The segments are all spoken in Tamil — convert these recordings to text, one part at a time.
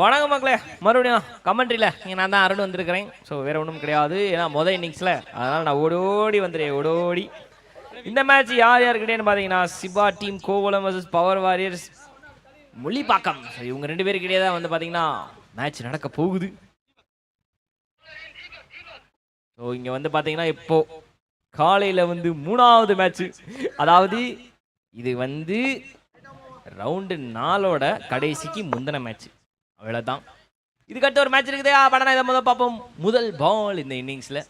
வணக்கம் மக்களே, மறுபடியும் கமெண்ட்ரியில் இங்கே நான் தான் அருண் வந்திருக்கிறேன். ஸோ வேறு ஒன்றும் கிடையாது, ஏன்னா மொதல் இன்னிங்ஸில் அதனால் நான் ஓடோடி வந்துடுறேன். ஓடோடி இந்த மேட்ச் யார் யாருக்கிட்டேன்னு பார்த்தீங்கன்னா Sipa team Kovalam versus power warriors Mullipakkam. So இவங்க 2 பேருக்கிட்டே தான் வந்து பார்த்தீங்கன்னா மேட்ச் நடக்க போகுது. ஸோ இங்கே வந்து பார்த்தீங்கன்னா இப்போது காலையில் வந்து 3வது மேட்ச்சு, அதாவது இது வந்து ரவுண்டு 4ஓட கடைசிக்கு முந்தின மேட்ச். அவ்வளோதான். இதுக்கடுத்து ஒரு மேட்ச் இருக்குது. படம் இதை முதல் பார்ப்போம். முதல் பால் இந்த இன்னிங்ஸில்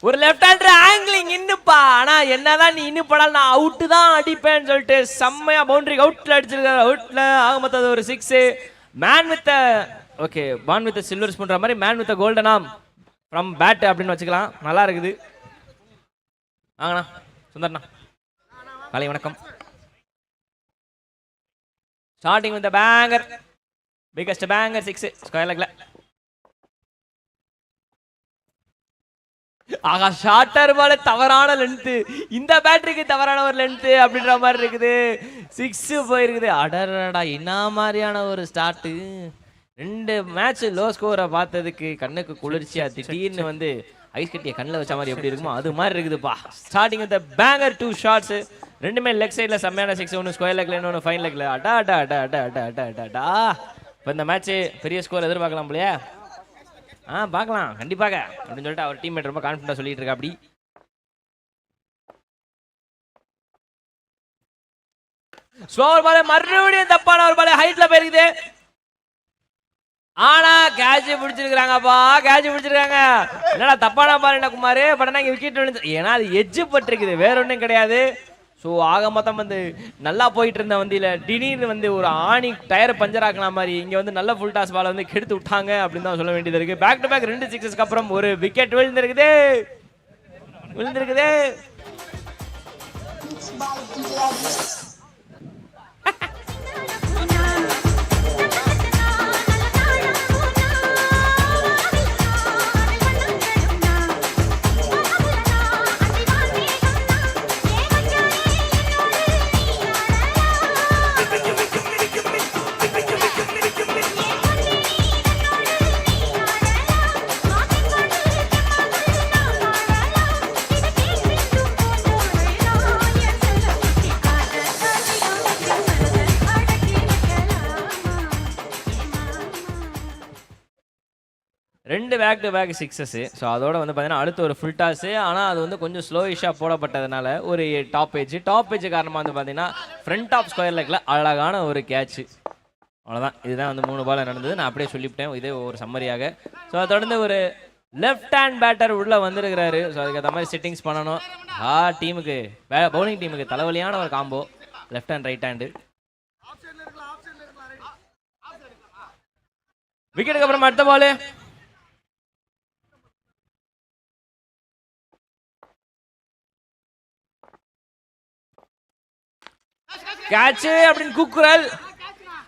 ஒரு லெஃப்ட் ஹேண்டர் ஆங்கிலிங் இன்னுப்பா. ஆனால் என்னதான் நீ இன்னும் படம் நான் அவுட்டு தான் அடிப்பேன்னு சொல்லிட்டு செம்மையா பவுண்டரி அவுட்டில் அடிச்சிருக்காரு. அவுட்டில் ஆக மொத்தம் ஒரு 6. Man with okay born with silver ஸ்பூன்ற மாதிரி மேன் வித் கோல்டனா ஃப்ரம் பேட் அப்படின்னு வச்சுக்கலாம். நல்லா இருக்குது. வாங்கண்ணா சுந்தர்ண்ணா, காலை வணக்கம். Starting with banger, biggest banger 6 square லெக்ல. ஆகா, ஷார்ட்டர் பால் தவறான லென்த்து, இந்த பேட்டரிக்கு தவறான ஒரு லென்த்து அப்படின்ற மாதிரி இருக்குது. 6 போயிருக்குது. அடடா, என்ன மாதிரியான ஒரு ஸ்டார்ட்டு. 2 மேட்ச் லோ ஸ்கோரை பார்த்ததுக்கு கண்ணுக்கு குளிர்ச்சியா திடீர்னு வந்து ஐஸ் கட்டிய கண்ணில் வச்ச மாதிரி எப்படி இருக்குமோ அது மாதிரி இருக்குதுப்பா. ஸ்டார்டிங் வித் பேங்கர் 2 ஷாட்ஸ், ரெண்டுமே லெக் சைடில் செம்மையான 6. ஒன்று ஸ்கொயர் லெக்ல, இன்னொன்று ஃபைன் லெக்ல. அடா அடா அடா அடா அடா அடா அடாடா. இப்போ இந்த மேட்ச்சு பெரிய ஸ்கோர் எதிர்பார்க்கலாம் போலையா? பார்க்கலாம் கண்டிப்பாக அப்படின்னு சொல்லிட்டு அவர் டீம்மேட் ரொம்ப கான்ஃபிடண்டா சொல்லிட்டு இருக்கா. அப்படி ஸ்லோவர் பால் மறுபடியும் தப்பான ஒரு பால் ஹைட்ல போயிருக்குது. ஆனா கேட்ச் பிடிச்சிருக்காங்கப்பா, கேட்ச் பிடிச்சிருக்காங்க. என்னடா தப்பான பால் என்ன குமார், பட் இங்க விக்கெட் விழுந்து, ஏன்னா அது எட்ஜ் பட்டிருக்குது, வேற ஒன்றும் கிடையாது. ஸோ ஆக மொத்தம் வந்து நல்லா போயிட்டு இருந்த வண்டியில் திடீர்னு வந்து ஒரு ஆணி டயரை பஞ்சர் ஆக்கலாம் மாதிரி இங்கே வந்து நல்ல ஃபுல் டாஸ் பாலை வந்து கெடுத்து விட்டாங்க அப்படின்னு தான் சொல்ல வேண்டியது இருக்குது. பேக் டு பேக் 2 6க்கு அப்புறம் ஒரு விக்கெட் விழுந்திருக்குது. ரெண்டு back to back 6s. So அதோட வந்து பார்த்தீங்கன்னா அடுத்து ஒரு ஃபுல் டாஸு. ஆனால் அது வந்து கொஞ்சம் ஸ்லோயிஷாக போடப்பட்டதுனால ஒரு டாப் ஏஜ் காரணமாக வந்து பார்த்தீங்கன்னா ஃப்ரண்ட் ஆஃப் ஸ்கொயர் லெக்கில் அழகான ஒரு கேட்ச். அவ்வளோதான். இதுதான் வந்து 3 பால் நடந்தது. நான் அப்படியே சொல்லிவிட்டேன் இதே ஒரு சம்மரியாக. ஸோ அதை தொடர்ந்து ஒரு லெஃப்ட் ஹேண்ட் பேட்டர் உள்ளே வந்திருக்கிறாரு. ஸோ அதுக்கேற்ற மாதிரி செட்டிங்ஸ் பண்ணணும். டீமுக்கு பவுலிங் டீமுக்கு தலைவலியான ஒரு combo left hand right hand. விக்கெட்டுக்கு அப்புறம் அடுத்த பால் கேட்ச் அப்படின்னு கூக்குரல்.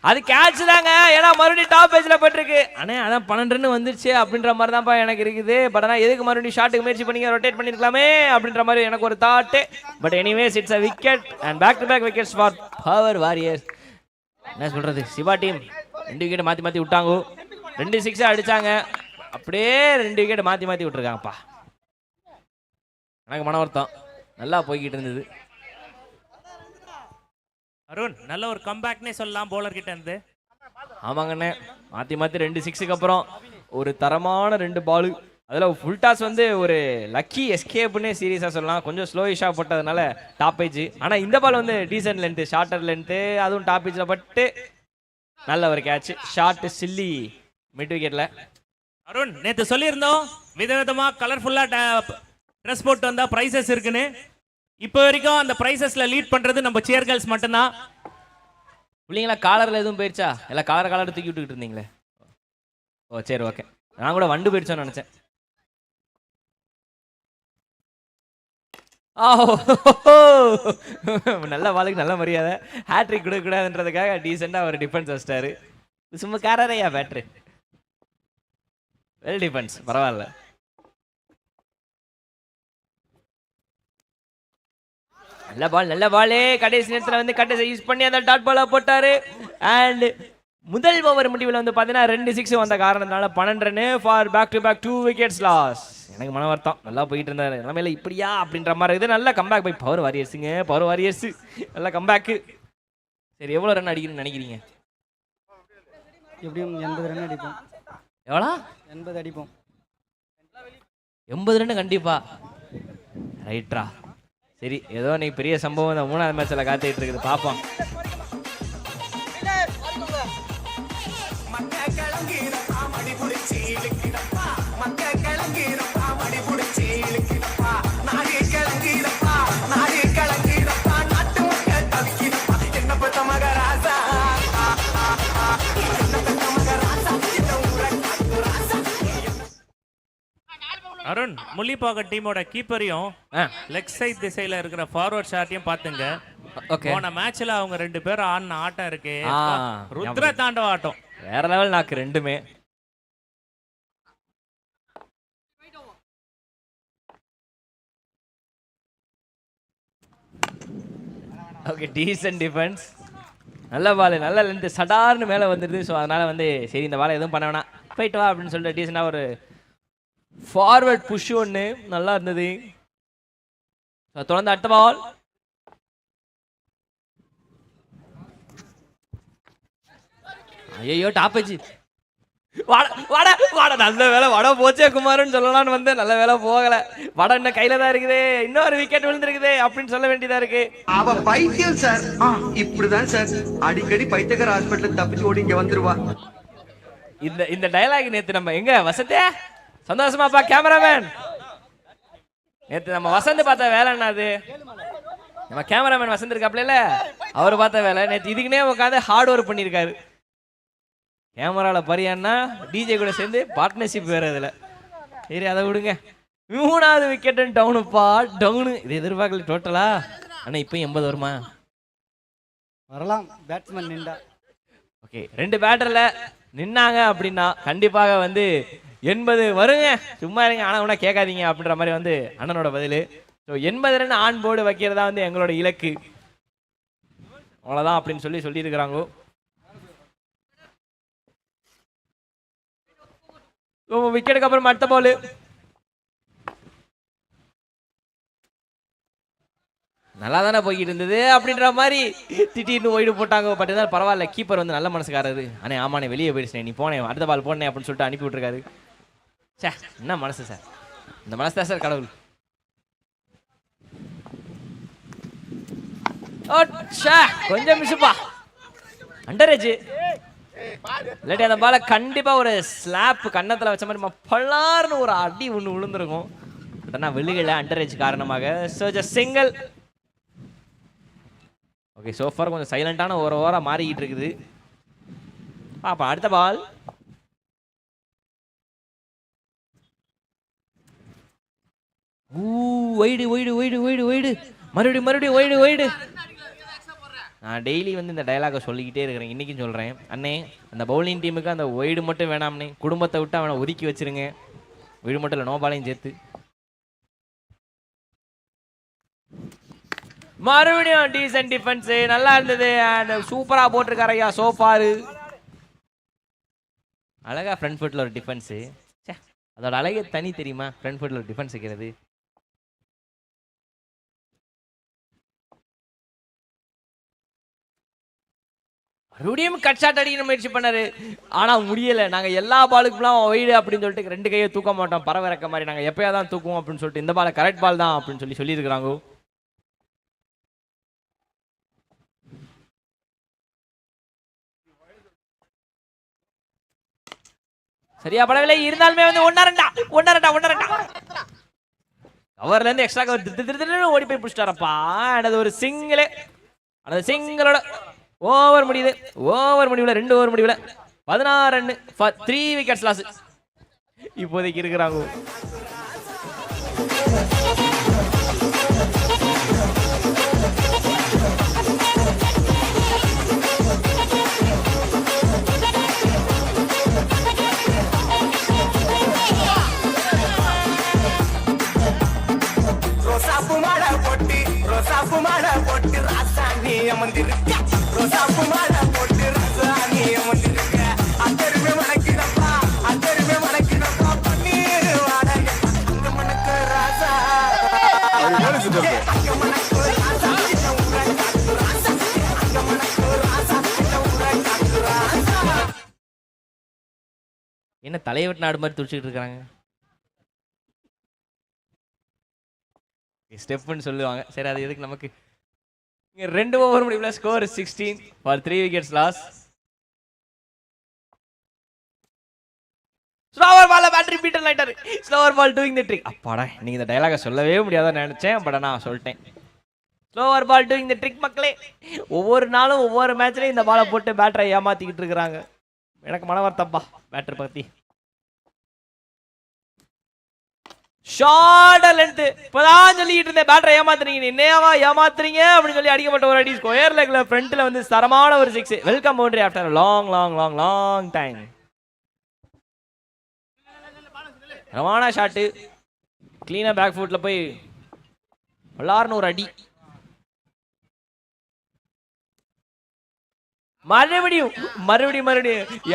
அது கேட்ச் தாங்க, ஏன்னா மறுபடியும் டாப் பேஜ்ல போயிட்டுருக்கு. ஆனால் அதான் 12 ரன் வந்துருச்சு அப்படின்ற மாதிரி தான்ப்பா எனக்கு இருக்குது. பட் ஆனால் எதுக்கு மறுபடியும் ஷாட்டுக்கு முயற்சி பண்ணி ரொட்டேட் பண்ணியிருக்கலாமே அப்படின்ற மாதிரி எனக்கு ஒரு thought. But anyways it's a wicket and back to back wickets for power warriors. என்ன சொல்றது, சிவா டீம் 2 விக்கெட் மாற்றி மாற்றி விட்டாங்க. 2 6 அடிச்சாங்க, அப்படியே 2 விக்கெட் மாற்றி மாற்றி விட்டுருக்காங்கப்பா. எனக்கு மன வருத்தம். நல்லா போய்கிட்டு இருந்தது. அருண் நல்ல ஒரு கம்பேக்னே சொல்லலாம் போலர் கிட்ட இருந்து. ஆமாங்கண்ணே, மாற்றி மாற்றி 2 6க்கு அப்புறம் ஒரு தரமான 2 பாலு. அதில் ஃபுல் டாஸ் வந்து ஒரு லக்கி எஸ்கேப்னே சீரியஸாக சொல்லலாம். கொஞ்சம் ஸ்லோயிஷாக போட்டதுனால டாப் ஏஜ். ஆனால் இந்த பால் வந்து டீசன்ட் லென்த்து, ஷார்ட்டர் லென்த்து, அதுவும் டாப் ஏஜில் பட்டு நல்ல ஒரு கேட்ச். ஷார்ட் சில்லி மிட் விக்கெட்டில். அருண் நேற்று சொல்லியிருந்தோம் விதவிதமாக கலர்ஃபுல்லாக ட்ரெஸ் போட்டு வந்தால் ப்ரைஸஸ் இருக்குன்னு. இப்போ வரைக்கும் அந்த ப்ரைஸஸ்ல லீட் பண்றது நம்ம சேர் கேர்ள்ஸ் மட்டும்தான். பிள்ளைங்களா காலரில் எதுவும் போயிடுச்சா? எல்லாம் காலர் தூக்கி விட்டுக்கிட்டு இருந்தீங்களே. ஓ சரி ஓகே, நான் கூட வண்டு போயிடுச்சோன்னு நினச்சேன். நல்ல பாலுக்கு நல்ல மரியாதை. ஹேட்ரிக் கொடுக்கக்கூடாதுன்றதுக்காக டீசெண்டாக ஒரு டிஃபென்ஸ் வச்சிட்டாரு. சும்மா காரையா பேட்ரு. வெல் டிஃபென்ஸ், பரவாயில்ல. நல்ல பாலே கடைசி நேரத்தில் வந்து கடைசி யூஸ் பண்ணி அந்த டாட் பாலை போட்டாரு. அண்ட் முதல் ஓவர் முடிவில் வந்து பார்த்தீங்கன்னா 2 6 வந்த காரணத்தினால 12 run for back to back 2 wickets loss. எனக்கு மன வருத்தம். நல்லா போயிட்டு இருந்தாரு, நிலமையில இப்படியா அப்படின்ற மாதிரி இருக்குது. நல்ல கம்பேக் பை பவர் வாரியர்ஸுங்க. பவர் வாரியர்ஸ் நல்ல கம்பேக்கு. சரி, எவ்வளோ ரன் அடிக்கணும்னு நினைக்கிறீங்க? எப்படியும் 80 ரன் அடிப்போம். எவ்வளோ? 80 அடிப்போம். 80 ரன் கண்டிப்பா. ரைட்ரா. சரி, ஏதோ நீ பெரிய சம்பவம் இந்த 3வது மேட்ச்சில் காத்துக்கிட்டு இருக்குது, பார்ப்போம். அருண், முள்ளிப்பாக்க டீமோட கீப்பரையும் லெக் சைட் திசையில இருக்கிற ஃபார்வர்ட் ஷாட்டையும் பாத்துங்க. போன மேட்ச்ல அவங்க 2 பேரும் ஆடின ஆட்டம் இருக்கு, ருத்ர தாண்டவ ஆட்டம், வேற லெவல் நாக்கு ரெண்டுமே. Okay, decent defence. நல்ல பால், நல்ல லென்த், சடார்னு மேலே வந்துடுது. ஸோ அதனால வந்து சரி இந்த பாலை எதுவும் பண்ண வேணாம், போயிட்டு வா அப்படின்னு சொல்லிட்டு டீசெண்டாக ஒரு ஃபார்வர்ட் புஷ் ஒன்று நல்லா இருந்தது. தொடர்ந்து அடுத்த பால். ஐயோ, டாப் வச்சு வட நல்ல வேலை, வட போச்சே குமார்னு சொல்லலாம்னு வந்து நல்ல வேலை போகல. வட இன்னும் கையில தான் இருக்குது, இன்னொரு விக்கெட் விழுந்திருக்குது அப்படின்னு சொல்ல வேண்டியதா இருக்கு. அவ பைத்தியம் சார், இப்படிதான் சார் அடிக்கடி பைத்தியக்கார ஹாஸ்பிட்டல் தப்பிச்சு ஓடி இங்க வந்துருவா. இந்த டயலாக் நேத்து நம்ம எங்க வசந்தே சந்தோஷமாப்பா கேமராமேன், நேத்து நம்ம வசந்த் பார்த்த வேலை என்னது, நம்ம கேமராமேன் வசந்த் இருக்காப்ல, அவர் பார்த்த வேலை நேத்து இதுக்குன்னே உட்காந்து ஹார்ட் ஒர்க் பண்ணியிருக்காரு. கேமரால பரியான்னா டிஜே கூட சேர்ந்து பார்ட்னர்ஷிப் வேற இதுல. சரி, அதை விடுங்க. 3வது விக்கெட் டவுனுப்பா, டவுனு. இது எதிர்பார்க்கல டோட்டலா. ஆனா இப்போ 80 வருமா? வரலாம், பேட்ஸ்மேன் நின்றா. ஓகே, 2 பேட்டர்ல நின்னாங்க அப்படின்னா கண்டிப்பாக வந்து 80 வருங்க. சும்மா இருங்க, ஆனா உடனே கேட்காதீங்க அப்படின்ற மாதிரி வந்து அண்ணனோட பதில். ஸோ 80 ரன் ஆன் போர்டு வைக்கிறதா வந்து எங்களோட இலக்கு, அவ்வளோதான் அப்படின்னு சொல்லியிருக்கிறாங்க. விக்கெட்டுக்கு அப்புறம் அடுத்த பால். நல்லா தானே போய்கிட்டு இருந்தது அப்படின்ற மாதிரி திட்டின்னு ஒய்டு போட்டாங்க. பட் இருந்தாலும் பரவாயில்ல, கீப்பர் வந்து நல்ல மனசுக்காரரு. அண்ணே ஆமாண்ணே வெளியே போயிடுச்சேன், நீ போனேன் அடுத்த பால் போனேன் அப்படின்னு சொல்லிட்டு அனுப்பி விட்டுருக்காரு. சே, என்ன மனசு சார், இந்த மனசு தான் சார் கடவுள். கொஞ்சம் மிஸ்ஸுப்பா, அண்டரேஜ் இல்லாட்டி அந்த பாலை கண்டிப்பா ஒரு ஸ்லாப் கன்னத்துல வச்ச மாதிரி பல்லார்னு ஒரு அடி ஒன்று விழுந்திருக்கும். ஆனால் வெளியில அண்டரேஜ் காரணமாக சிங்கிள். ஓகே, சோஃபார் கொஞ்சம் சைலண்டான ஒரு ஓவரா மாறிக்கிட்டு இருக்குது. பாப்பா அடுத்த ball. Wide wide wide wide wide, மறுபடியும் ஒய்டு ஒய்டு. நான் டெய்லி வந்து இந்த டயலாகை சொல்லிக்கிட்டே இருக்கிறேன், இன்றைக்கும் சொல்கிறேன். அண்ணே, அந்த பவுலிங் டீமுக்கு அந்த ஒய்டு மட்டும் வேணாம்னே, குடும்பத்தை விட்டு அவனை ஒதுக்கி வச்சிருங்க. ஒய்டு மட்டும் இல்லை, நோ பாலையும் சேர்த்து. மறுபடியும் டீசன்ட் டிஃபென்ஸ், நல்லா இருந்தது. அண்ட் சூப்பராக போட்டிருக்காரு ஐயா சோஃபாரு. அழகா ஃப்ரண்ட் ஃபுட்டில் ஒரு டிஃபென்ஸு, அதோட அழகே தனி தெரியுமா? ஃப்ரண்ட் ஃபுட்டில் ஒரு டிஃபென்ஸ் வைக்கிறது. மறுபடியும் கட் ஷாட் அடிக்கிற முயற்சி பண்ணாரு, ஆனா முடியல. நாங்க எல்லா பாலுக்குலாம் ஒய்டு அப்படின்னு சொல்லிட்டு 2 கையை தூக்க மாட்டோம், பறவைறக்க மாதிரி நாங்க எப்பயாதான் தூக்குவோம் அப்படின்னு சொல்லிட்டு இந்த பால் கரெக்ட் பால் தான் அப்படின்னு சொல்லியிருக்கிறாங்க. சரியா படவில்லை, இருந்தாலுமே வந்து ஒன்னரண்டா கவர்ல இருந்து எக்ஸ்ட்ரா கவர் ஓடி போய் பிடிச்சிட்டாரப்பா. அது ஒரு சிங்கிளே, அந்த சிங்கிளோட ஓவர் முடியுது. ஓவர் முடிவுல 2 ஓவர் முடிவுல 16 ரன் ஃபார் 3 விக்கெட்ஸ் லாஸ் இப்போதைக்கு இருக்கிறாங்க. ரோசாப்பு மாலை போட்டு ராசா நீ அமர்ந்திருக்க ரோசாப்பு மாலை போட்டு ராசா நீ அமர்ந்திருக்க அத்தருமே மணக்கிறப்பா அத்தருமே மணக்கிறப்பா பன்னீர் வாடகை அங்க மணக்கு ராசா அங்க மணக்கு ராசா இந்த ஊரை காத்து ராசா அங்க மணக்கு ராசா இந்த ஊரை காத்து ராசா. என்ன தலைவட்டு நாடு மாதிரி துடிச்சிட்டு இருக்காங்க. ஸ்டெப்னு சொல்லுவாங்க. சரி அது எதுக்கு நமக்கு. இங்க 2 ஓவர் முடிவுல score 16 for 3 wickets loss. Slower ball battery Peter lighter slower ball doing the trick. அப்பாடா நீங்க இந்த டயலாக சொல்லவே முடியாதுன்னு நினைச்சேன். பட் நான் சொல்லிட்டேன். Slower ball doing the trick மக்களே. ஒவ்வொரு நாளும் ஒவ்வொரு மேட்ச்லயும் இந்த பாலை போட்டு பேட்டரை ஏமாத்திக்கிட்டு இருக்கிறாங்க. எனக்கு மன வருத்தப்பா பேட்டர் பத்தி. ஷார்ட் லென்த் இப்பதான் சொல்லிட்டு இருந்தேன். பேட்டரை ஏமாத்துறீங்க என்னவா ஏமாத்துறீங்க அப்படின்னு சொல்லி அடிக்கப்பட்ட ஒரு அடி ஸ்கொயர் லெக்ல ஃப்ரண்ட்ல வந்து தரமான ஒரு 6. Welcome boundary after long long long long time. தரமான ஷாட்டு கிளீனா பேக் ஃபுட்ல போய் விளாட்னு ஒரு அடி. மறுபடியும்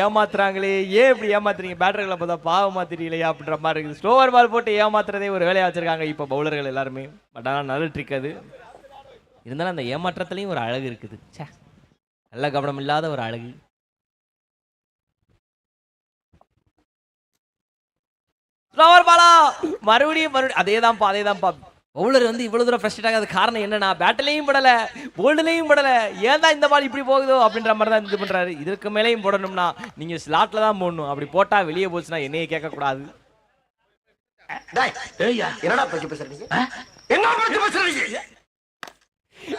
ஏமாத்துறாங்களே. ஏன் இப்படி ஏமாத்துறீங்க பேட்டர்களை பார்த்தா பாவமா தெரியலையா அப்படின்ற மாதிரி இருக்குது. ஸ்லோவர் பால் போட்டு ஏமாத்துறதே ஒரு வேலையா வச்சிருக்காங்க இப்போ பவுலர்கள் எல்லாருமே. பட் ஆனால் நல்ல ட்ரிக் அது. இருந்தாலும் அந்த ஏமாற்றத்துலையும் ஒரு அழகு இருக்குது. சே நல்ல கவனம் இல்லாத ஒரு அழகு. ஸ்லோவர் பாலா மறுபடியும் அதேதான்ப்பா. பவுலர் வந்து இவ்வளவு தூரம் ஃப்ரஸ்ட்ரேட் ஆகாத காரணம் என்னன்னா பேட்டிலையும் படல போல்டுலையும் படல. ஏன் தான் இந்த பால் இப்படி போகுதோ அப்படின்ற மாதிரி தான் இது பண்றாரு. இதற்கு மேலேயும் போடணும்னா நீங்க ஸ்லாட்ல தான் போடணும். அப்படி போட்டா வெளியே போச்சுன்னா என்னையே கேட்க கூடாது.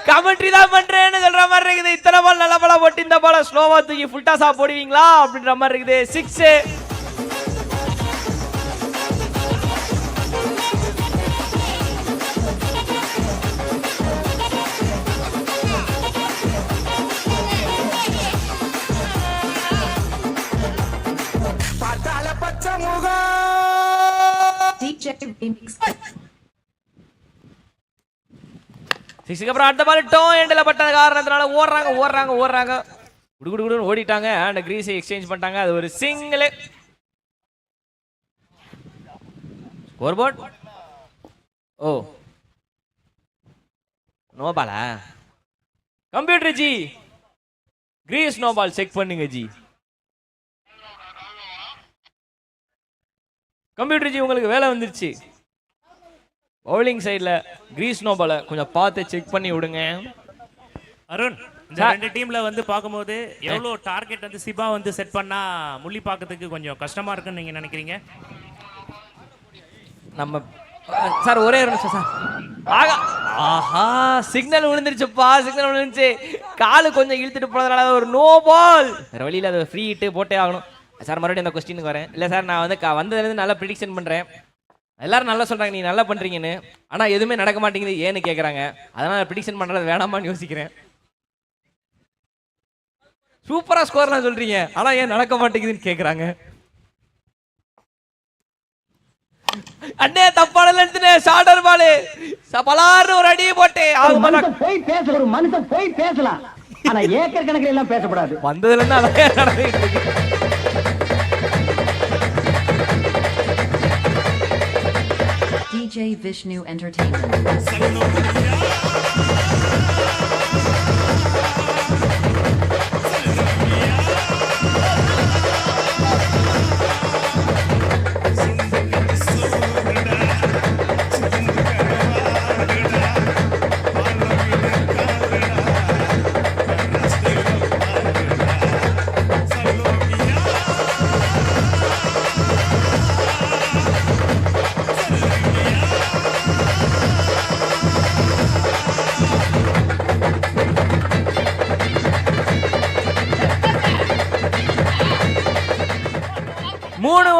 கமெண்ட்ரி தான் பண்றேன்னு சொல்ற மாதிரி இருக்குது. இத்தனை பால் நல்ல பாலா போட்டு இந்த பால ஸ்லோவா தூக்கி ஃபுல் டாஸா போடுவீங்களா அப்படின்ற மாதிரி இருக்குது. 6. சிக்ஸுக்கு அப்புறம் அடுத்த பால் டோ எண்டில் பட்ட காரணத்தினால ஓடுறாங்க குடுகுடுன்னு ஓடிட்டாங்க. அந்த கிரீஸை எக்ஸ்சேஞ்ச் பண்ணிட்டாங்க. அது ஒரு single. Score board. Oh no பாலா. Computer ji crease no ball check பண்ணுங்க ஜி. கம்ப்யூட்டர் ஜி உங்களுக்கு வேலை வந்துருச்சு. பவுலிங் சைடுல கிரீஸ் நோ பால கொஞ்சம் பார்த்து செக் பண்ணி விடுங்க. அருண் இந்த ரெண்டு டீம்ல வந்து பாக்கும்போது எவ்வளவு டார்கெட் வந்து சிபா வந்து செட் பண்ணா முள்ளி பார்க்கிறதுக்கு கொஞ்சம் கஷ்டமா இருக்குன்னு நீங்க நினைக்கிறீங்க? நம்ம சார் ஒரே ஒரு நிமிஷம் சார். ஆஹா சிக்னல் விழுந்துருச்சுப்பா. சிக்னல் விழுந்துச்சு. காலு கொஞ்சம் இழுத்துட்டு போனதுனால ஒரு நோ பால். வேற வழியில் அதை ஃப்ரீ ஹிட்டு போட்டே ஆகணும் சார். மறுபடியும் அந்த கொஸ்டினுக்கு வரேன். இல்லை சார் நான் வந்து வந்ததுலேருந்து நல்லா ப்ரிடிக்ஷன் பண்ணுறேன். எல்லாரும் நல்லா சொல்கிறாங்க நீ நல்லா பண்ணுறீங்கன்னு. ஆனால் எதுவுமே நடக்க மாட்டேங்குது ஏன்னு கேட்குறாங்க. அதனால் ப்ரிடிக்ஷன் பண்ணுறது வேணாமான்னு யோசிக்கிறேன். சூப்பராக ஸ்கோர்லாம் சொல்கிறீங்க ஆனால் ஏன் நடக்க மாட்டேங்குதுன்னு கேட்குறாங்க. அண்ணே தப்பான எடுத்துனே ஷார்டர் பால் பலார்னு ஒரு அடி போட்டு ஒரு மனுஷன் போய் பேசலாம். ஆனா ஏக்கர் கணக்கில் எல்லாம் பேசக்கூடாது. வந்ததுல இருந்து அழகா நடந்துட்டு இருக்கு. DJ Vishnu Entertainment.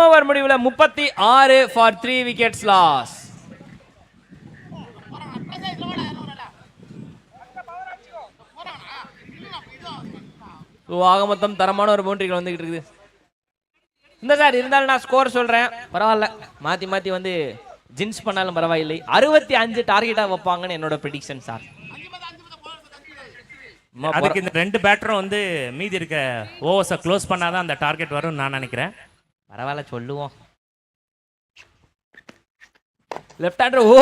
ஓவர் முடிவுல 36 ஃபார் 3 விக்கெட்ஸ் லாஸ். ஆக மொத்தம் தரமான ஒரு பவுண்டரிகள் வந்துகிட்டு இருக்குது. இந்த சார் இருந்தாலும் நான் ஸ்கோர் சொல்றேன் பரவாயில்ல. மாத்தி மாத்தி வந்து ஜின்ஸ் பண்ணாலும் பரவாயில்லை. 65 டார்கெட்டா வைப்பாங்கன்னு என்னோட ப்ரெடிக்ஷன் சார். அதுக்கு இந்த 2 பேட்டரும் வந்து மீதி இருக்க ஓவர்ஸை க்ளோஸ் பண்ணாதான் அந்த டார்கெட் வரும்னு நான் நினைக்கிறேன். பரவாயில்ல சொல்லுவோம். லெஃப்ட் ஹேண்டர் ஓ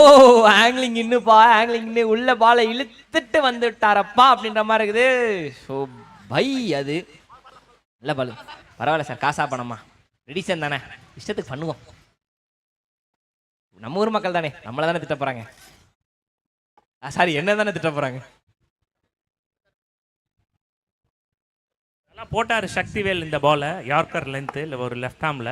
ஆங்கிலிங் இன்னுப்பா ஆங்கிலிங் இன்னும் உள்ள பாலை இழுத்துட்டு வந்துட்டாரப்பா அப்படின்ற மாதிரி இருக்குது. ஸோ பை அது இல்லை பாலு பரவாயில்ல சார், காசா பணமா ரெடிஷன் தானே, இஷ்டத்துக்கு பண்ணுவோம். நம்ம ஊர் மக்கள் தானே, நம்மளை தானே திட்ட போறாங்க. சாரி என்ன தானே திட்ட போறாங்க. நல்லா போட்டாரு சக்திவேல் இந்த பாலை, யார்கர் லென்த் இல்லை ஒரு லெஃப்ட் ஹார்ம்ல.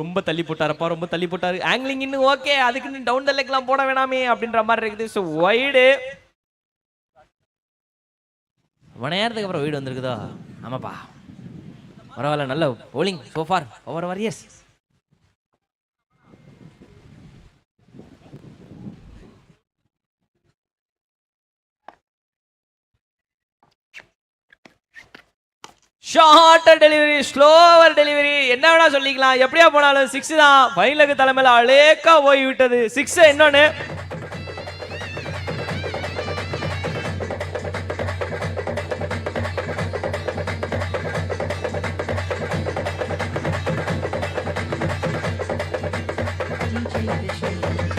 ரொம்ப தள்ளி போட்டாரப்பா, ரொம்ப தள்ளி போட்டாரு. ஆங்கிலிங் இன்னும் ஓகே, அதுக்கு இன்னும் டவுன் த லெக்லாம் போட வேணாமே அப்படின்ற மாதிரி இருக்குது. ஸோ வைடு ரொம்ப நேரத்துக்கு அப்புறம் வீடு வந்திருக்குதோ. ஆமாப்பா பரவாயில்ல, நல்ல bowling so far over Warriors. Shorter delivery, slower delivery, என்ன வேணா சொல்லிக்கலாம். எப்படியா போனாலும் 6 தான். ஃபைனலுக்கு தலைமையில் அலேக்கா போய் விட்டது 6. இன்னொன்னு DJ Vishnu Entertainment.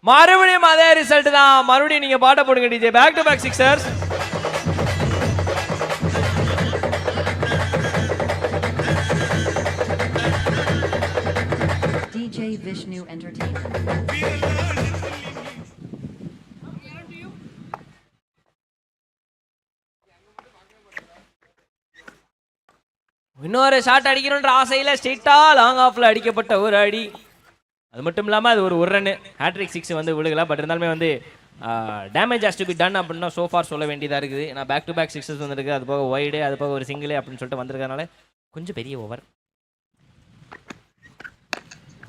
மறுபடியும் அதே ரிசல்ட் தான். மறுபடியும் நீங்க பாட்ட போடுங்க DJ. Back to back sixers. DJ Vishnu Entertainment. இன்னொரு ஷாட் அடிக்கணுன்ற ஆசையில ஸ்ட்ரெயிட்டா லாங் ஆஃப்ல அடிக்கப்பட்ட ஒரு அடி. அது மட்டும் இல்லாமல் அது ஒரு ரன்னு ஹேட்ரிக் 6 வந்து விழுகல. பட் இருந்தாலுமே வந்து damage has to be done அப்படின்னா சோஃபார் சொல்ல வேண்டியதாக இருக்குது. ஏன்னா பேக் டு பேக் 6 வந்துருக்கு, அது போக ஒய்டு, அது போக ஒரு சிங்கிள் அப்படின்னு சொல்லிட்டு வந்திருக்கனால கொஞ்சம் பெரிய ஓவர்.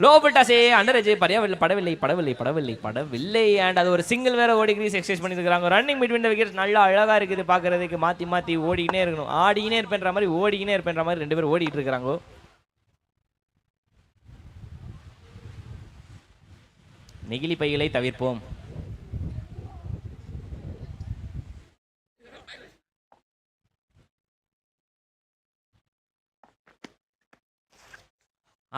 லோ பட்டாசே அண்டர் ஏஜ் படவில்லை அண்ட் அது ஒரு சிங்கிள் வேற ஓடி கிரீஸ் எக்ஸசைஸ் பண்ணியிருக்காங்க. ரன்னிங் பிட்வீன் த விக்கெட்ஸ் நல்லா அழகா இருக்குது பார்க்கறதுக்கு. மாற்றி ஓடிக்கினே இருக்கணும், ஆடிக்கினே இருப்பேன்ற மாதிரி ஓடிக்கினே இருப்பேன்ற மாதிரி 2 பேர் ஓடிட்டு இருக்கிறாங்க. நெகிழி பைகளை தவிர்ப்போம்.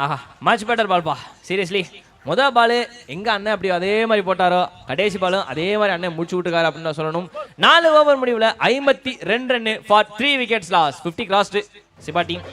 ஆஹா மச் பெட்டர் பால்பா, சீரியஸ்லி. முதல் பால் எங்க அண்ணன் அப்படி அதே மாதிரி போட்டாரோ, கடைசி பாலும் அதே மாதிரி அண்ணன் முடிச்சு விட்டுக்காரு அப்படின்னு தான் சொல்லணும். 4 ஓவர் முடிவில் 52 run for 3 wickets loss. 50 crossed CIBA team.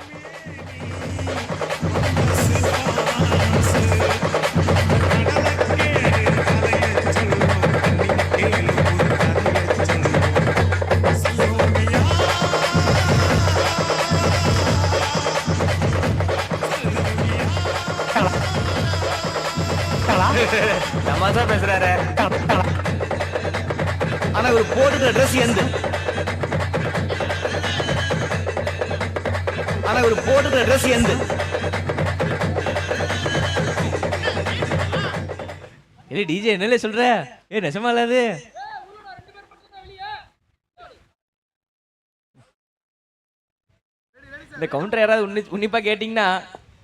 தமாஷா பேசுறாரு. ஆனா ஒரு போட்டுக்கிற ட்ரெஸ் எந்த இல்லை டிஜே என்னல சொல்ற? நெசமா இல்லாது இந்த கவுண்டர் யாராவது உன்னிப்பா கேட்டீங்கன்னா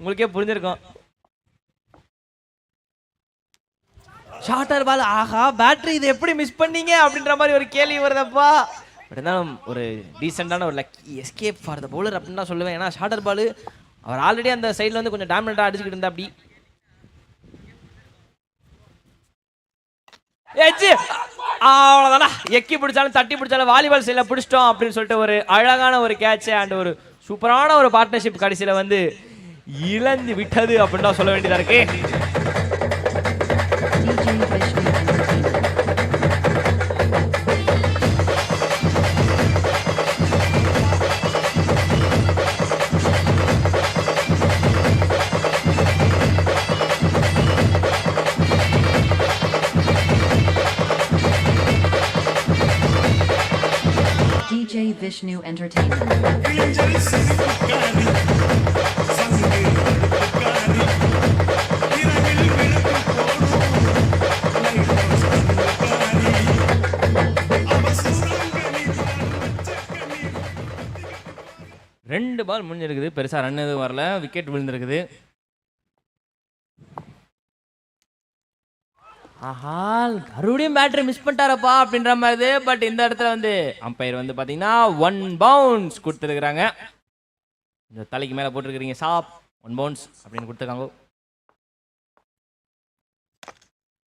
உங்களுக்கே புரிஞ்சிருக்கும். ஷார்ட்டர் பால், ஆஹா பேட்டரி இதை எப்படி மிஸ் பண்ணீங்க அப்படின்ற மாதிரி ஒரு கேள்வி வருதப்பா. பட் இருந்தாலும் ஒரு டீசெண்டான ஒரு lucky escape for the bowler அப்படின்னு தான் சொல்லுவேன். ஏன்னா ஷார்ட்டர் பால் அவர் ஆல்ரெடி அந்த சைடில் வந்து கொஞ்சம் டாமினேட்டாக அடிச்சுக்கிட்டு இருந்தா அப்படி ஏச்சு அவ்வளோதானா. எக்கி பிடிச்சாலும் தட்டி பிடிச்சாலும் வாலிபால் சைடில் பிடிச்சிட்டோம் அப்படின்னு சொல்லிட்டு ஒரு அழகான ஒரு கேட்ச் அண்ட் ஒரு சூப்பரான ஒரு பார்ட்னர்ஷிப் கடைசியில் வந்து இழந்து விட்டது அப்படின்னு தான் சொல்ல வேண்டியதாக இருக்கு. DJ Vishnu Entertainment. DJ Vishnu Entertainment. 2 பால் முடிஞ்சிருக்குது, பெருசா ரன் எதுவும் வரல, விக்கெட் விழுந்திருக்குது. ஆஹா, மறுபடியும் பேட்டரி மிஸ் பண்ணிட்டாரப்பா அப்படின்ற மாதிரி. பட் இந்த இடத்துல வந்து அம்பையர் வந்து பார்த்தீங்கன்னா 1 பவுன்ஸ் கொடுத்துருக்குறாங்க. இந்த தலைக்கு மேலே போட்டிருக்கிறீங்க சாப், 1 பவுன்ஸ் அப்படின்னு கொடுத்துருக்காங்க.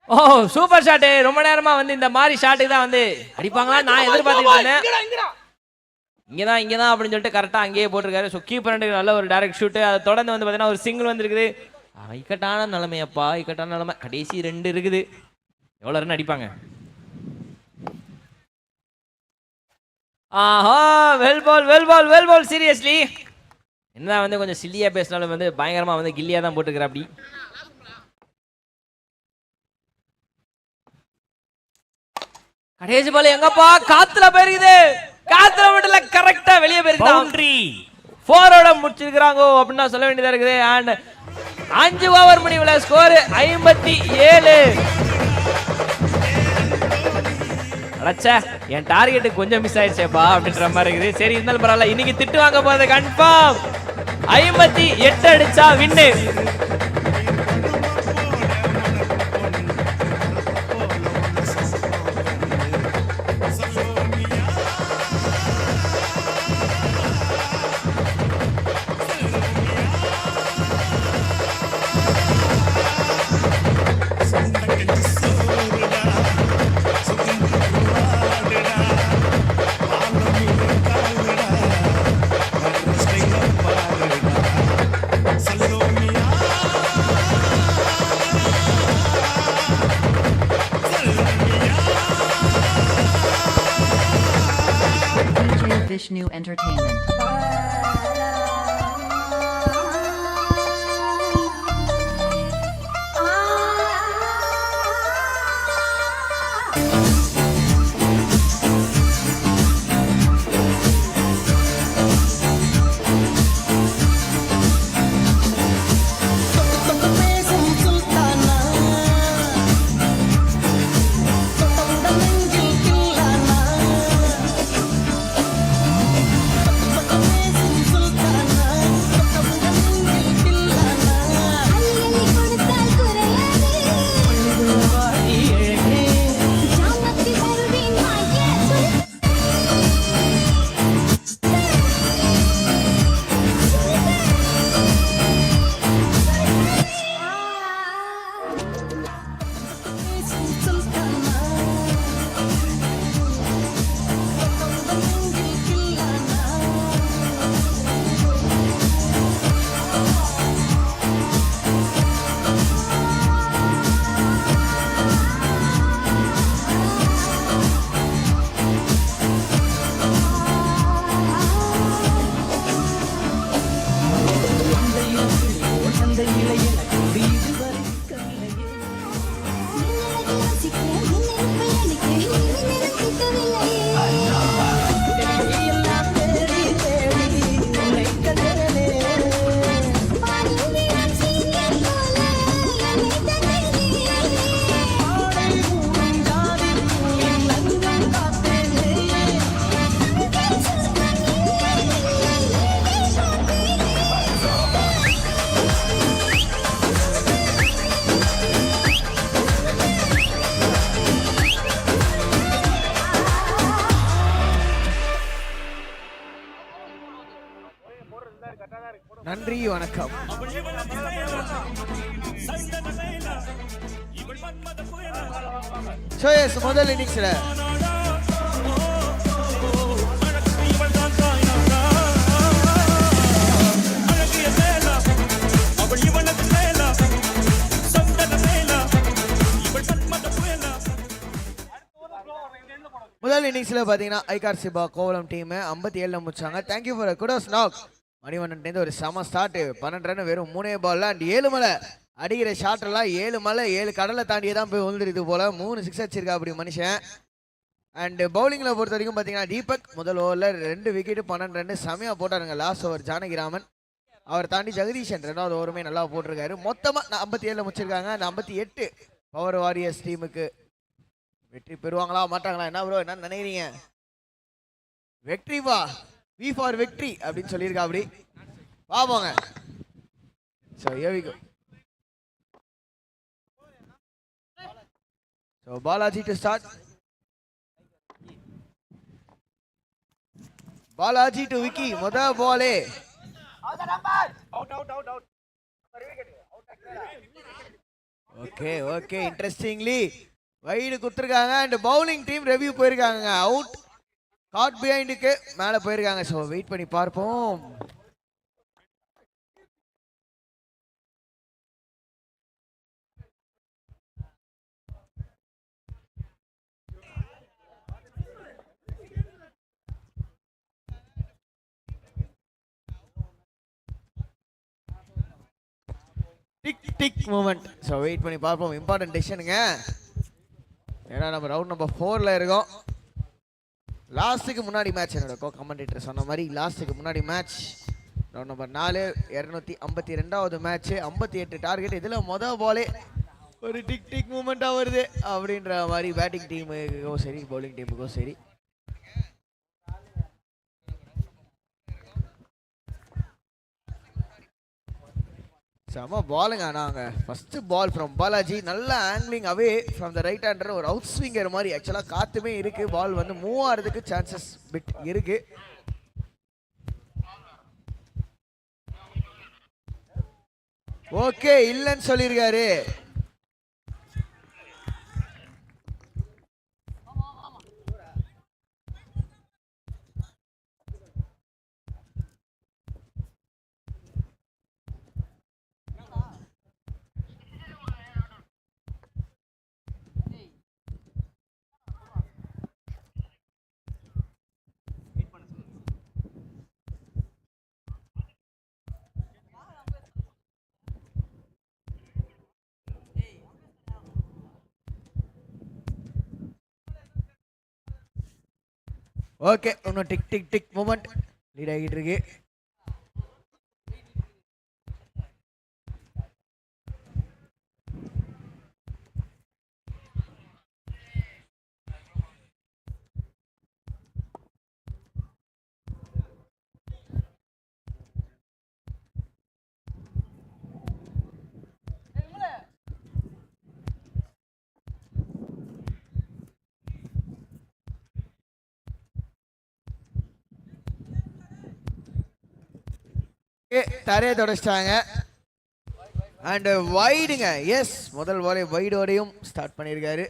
ஓ சூப்பர் ஷாட்டு. ரொம்ப நேரமா வந்து இந்த மாதிரி ஷாட்டுக்கு தான் வந்து அடிப்பாங்களா நான் எதிர்பார்த்துட்டு இருந்தேன். இங்கே தான் அப்படின்னு சொல்லிட்டு கரெக்டாக அங்கேயே போட்டிருக்காரு. ஸோ கீப்பர் நல்ல ஒரு டைரக்ட் ஷூட்டு. அதை தொடர்ந்து வந்து பார்த்தீங்கன்னா ஒரு சிங்கிள் வந்துருக்குது. இக்கட்டான நிலைமையப்பா, இக்கட்டான நிலைமை. கடைசி 2 இருக்குது. எவ்வளோ ரன் அடிப்பாங்க? ஆஹா, வெல் பால் சீரியஸ்லி. என்ன வந்து கொஞ்சம் சில்லியா பேசினாலும் வந்து பயங்கரமா வந்து கில்லியா தான் போட்டுக்கிற. அப்படி கடைசி பால் எங்கப்பா காத்துல போயிருக்குது. காத்துல மட்டும் கரெக்டா வெளியே போயிருக்கு. பவுண்டரி 4ஓட முடிச்சிருக்காங்க அப்படின்னு சொல்ல வேண்டியதா இருக்குது. அண்ட் 5 ஓவர் முடிவுல ஸ்கோர் 57. அடச்சே, என் டார்கெட் கொஞ்சம் மிஸ் ஆயிடுச்சேப்பா அப்படின்ற மாதிரி இருக்குது. சரி இருந்தாலும் பரவாயில்ல, இன்னைக்கு திட்டு வாங்க போறது கன்ஃபார்ம். 58 அடிச்சா வின்னு. DJ Vishnu Entertainment. நன்றி, வணக்கம். ஷோயஸ் முதல் இன்னிங்ஸ்ல பாத்தீங்கன்னா ஐகார் சிபா கோவலம் டீம் 57 முடிச்சாங்க. Thank you for kudos knock. Manivannan ஒரு செம ஸ்டார்ட். 12 ரன் வெறும் 3 பால்ல. அண்ட் 7 மலை அடிக்கிற ஷாட் எல்லாம் 7 மலை 7 கடலை தாண்டியே தான் போய் விழுந்துருது போல. 3 6 அடிச்சிருக்கா அப்படி மனுஷன். அண்ட் பவுலிங்ல பொறுத்த வரைக்கும் பாத்தீங்கன்னா தீபக் முதல் ஓவர்ல 2 விக்கெட் 12 ரன் செமையா போட்டாருங்க. லாஸ்ட் ஓவர் ஜானகிராமன் அவர் தாண்டி ஜெகதீஷன் 2வது ஓவருமே நல்லா போட்டிருக்காரு. மொத்தமா 57 முடிச்சிருக்காங்க. அந்த 58 பவர் வாரியர்ஸ் டீமுக்கு வெற்றி பெறுவாங்களா மாட்டாங்களா? என்ன ப்ரோ என்ன நினைக்கிறீங்க? வெற்றிவா வி ஃபார் விக்டரி அப்படின்னு சொல்லியிருக்கா. அப்படி பாப்போங்க. So here we go. So Balaji to start. Balaji to Vicky. முத பாலே. ஓகே இன்ட்ரெஸ்டிங்லி வைடு குத்துருக்காங்க. அண்ட் பவுலிங் டீம் ரெவ்யூ போயிருக்காங்க. அவுட் காட் பிஹைண்டுக்கு மேலே போயிருக்காங்க. ஸோ வெயிட் பண்ணி பார்ப்போம். Tick tick moment. So wait பண்ணி பார்ப்போம். இம்பார்ட்டன்ட் டெசிஷனுங்க. ஏன்னா நம்ம ரவுண்ட் நம்பர் 4ல் இருக்கோம். லாஸ்ட்டுக்கு முன்னாடி மேட்ச் என்னோட கோ கமெண்டேட்டர் சொன்ன மாதிரி லாஸ்ட்டுக்கு முன்னாடி மேட்ச் ரவுண்ட் நம்பர் 4 252வது மேட்ச் 58 டார்கெட். இதில் மொதல் பாலே ஒரு டிக் டிக் மூமெண்ட்டாக வருது அப்படின்ற மாதிரி பேட்டிங் டீமுக்கோ சரி பவுலிங் டீமுக்கோ சரி. செம பாலுங்க. ஆனாங்க ஃபர்ஸ்ட் பால் ஃப்ரம் பாலாஜி. நல்ல angling away from the right hander. ஒரு அவுட் ஸ்விங்கர் மாதிரி ஆக்சுவலாக காத்துமே இருக்கு. பால் வந்து மூவ் ஆகிறதுக்கு சான்சஸ் பிட் இருக்கு. ஓகே இல்லைன்னு சொல்லியிருக்காரு. ஓகே இன்னும் tick tick tick moment lead ஆகிட்டு இருக்கு. தரையை தொடச்சிட்டாங்க. அண்ட் வைடுங்க. எஸ் முதல் பாலே வைடோடையும் ஸ்டார்ட் பண்ணியிருக்காரு.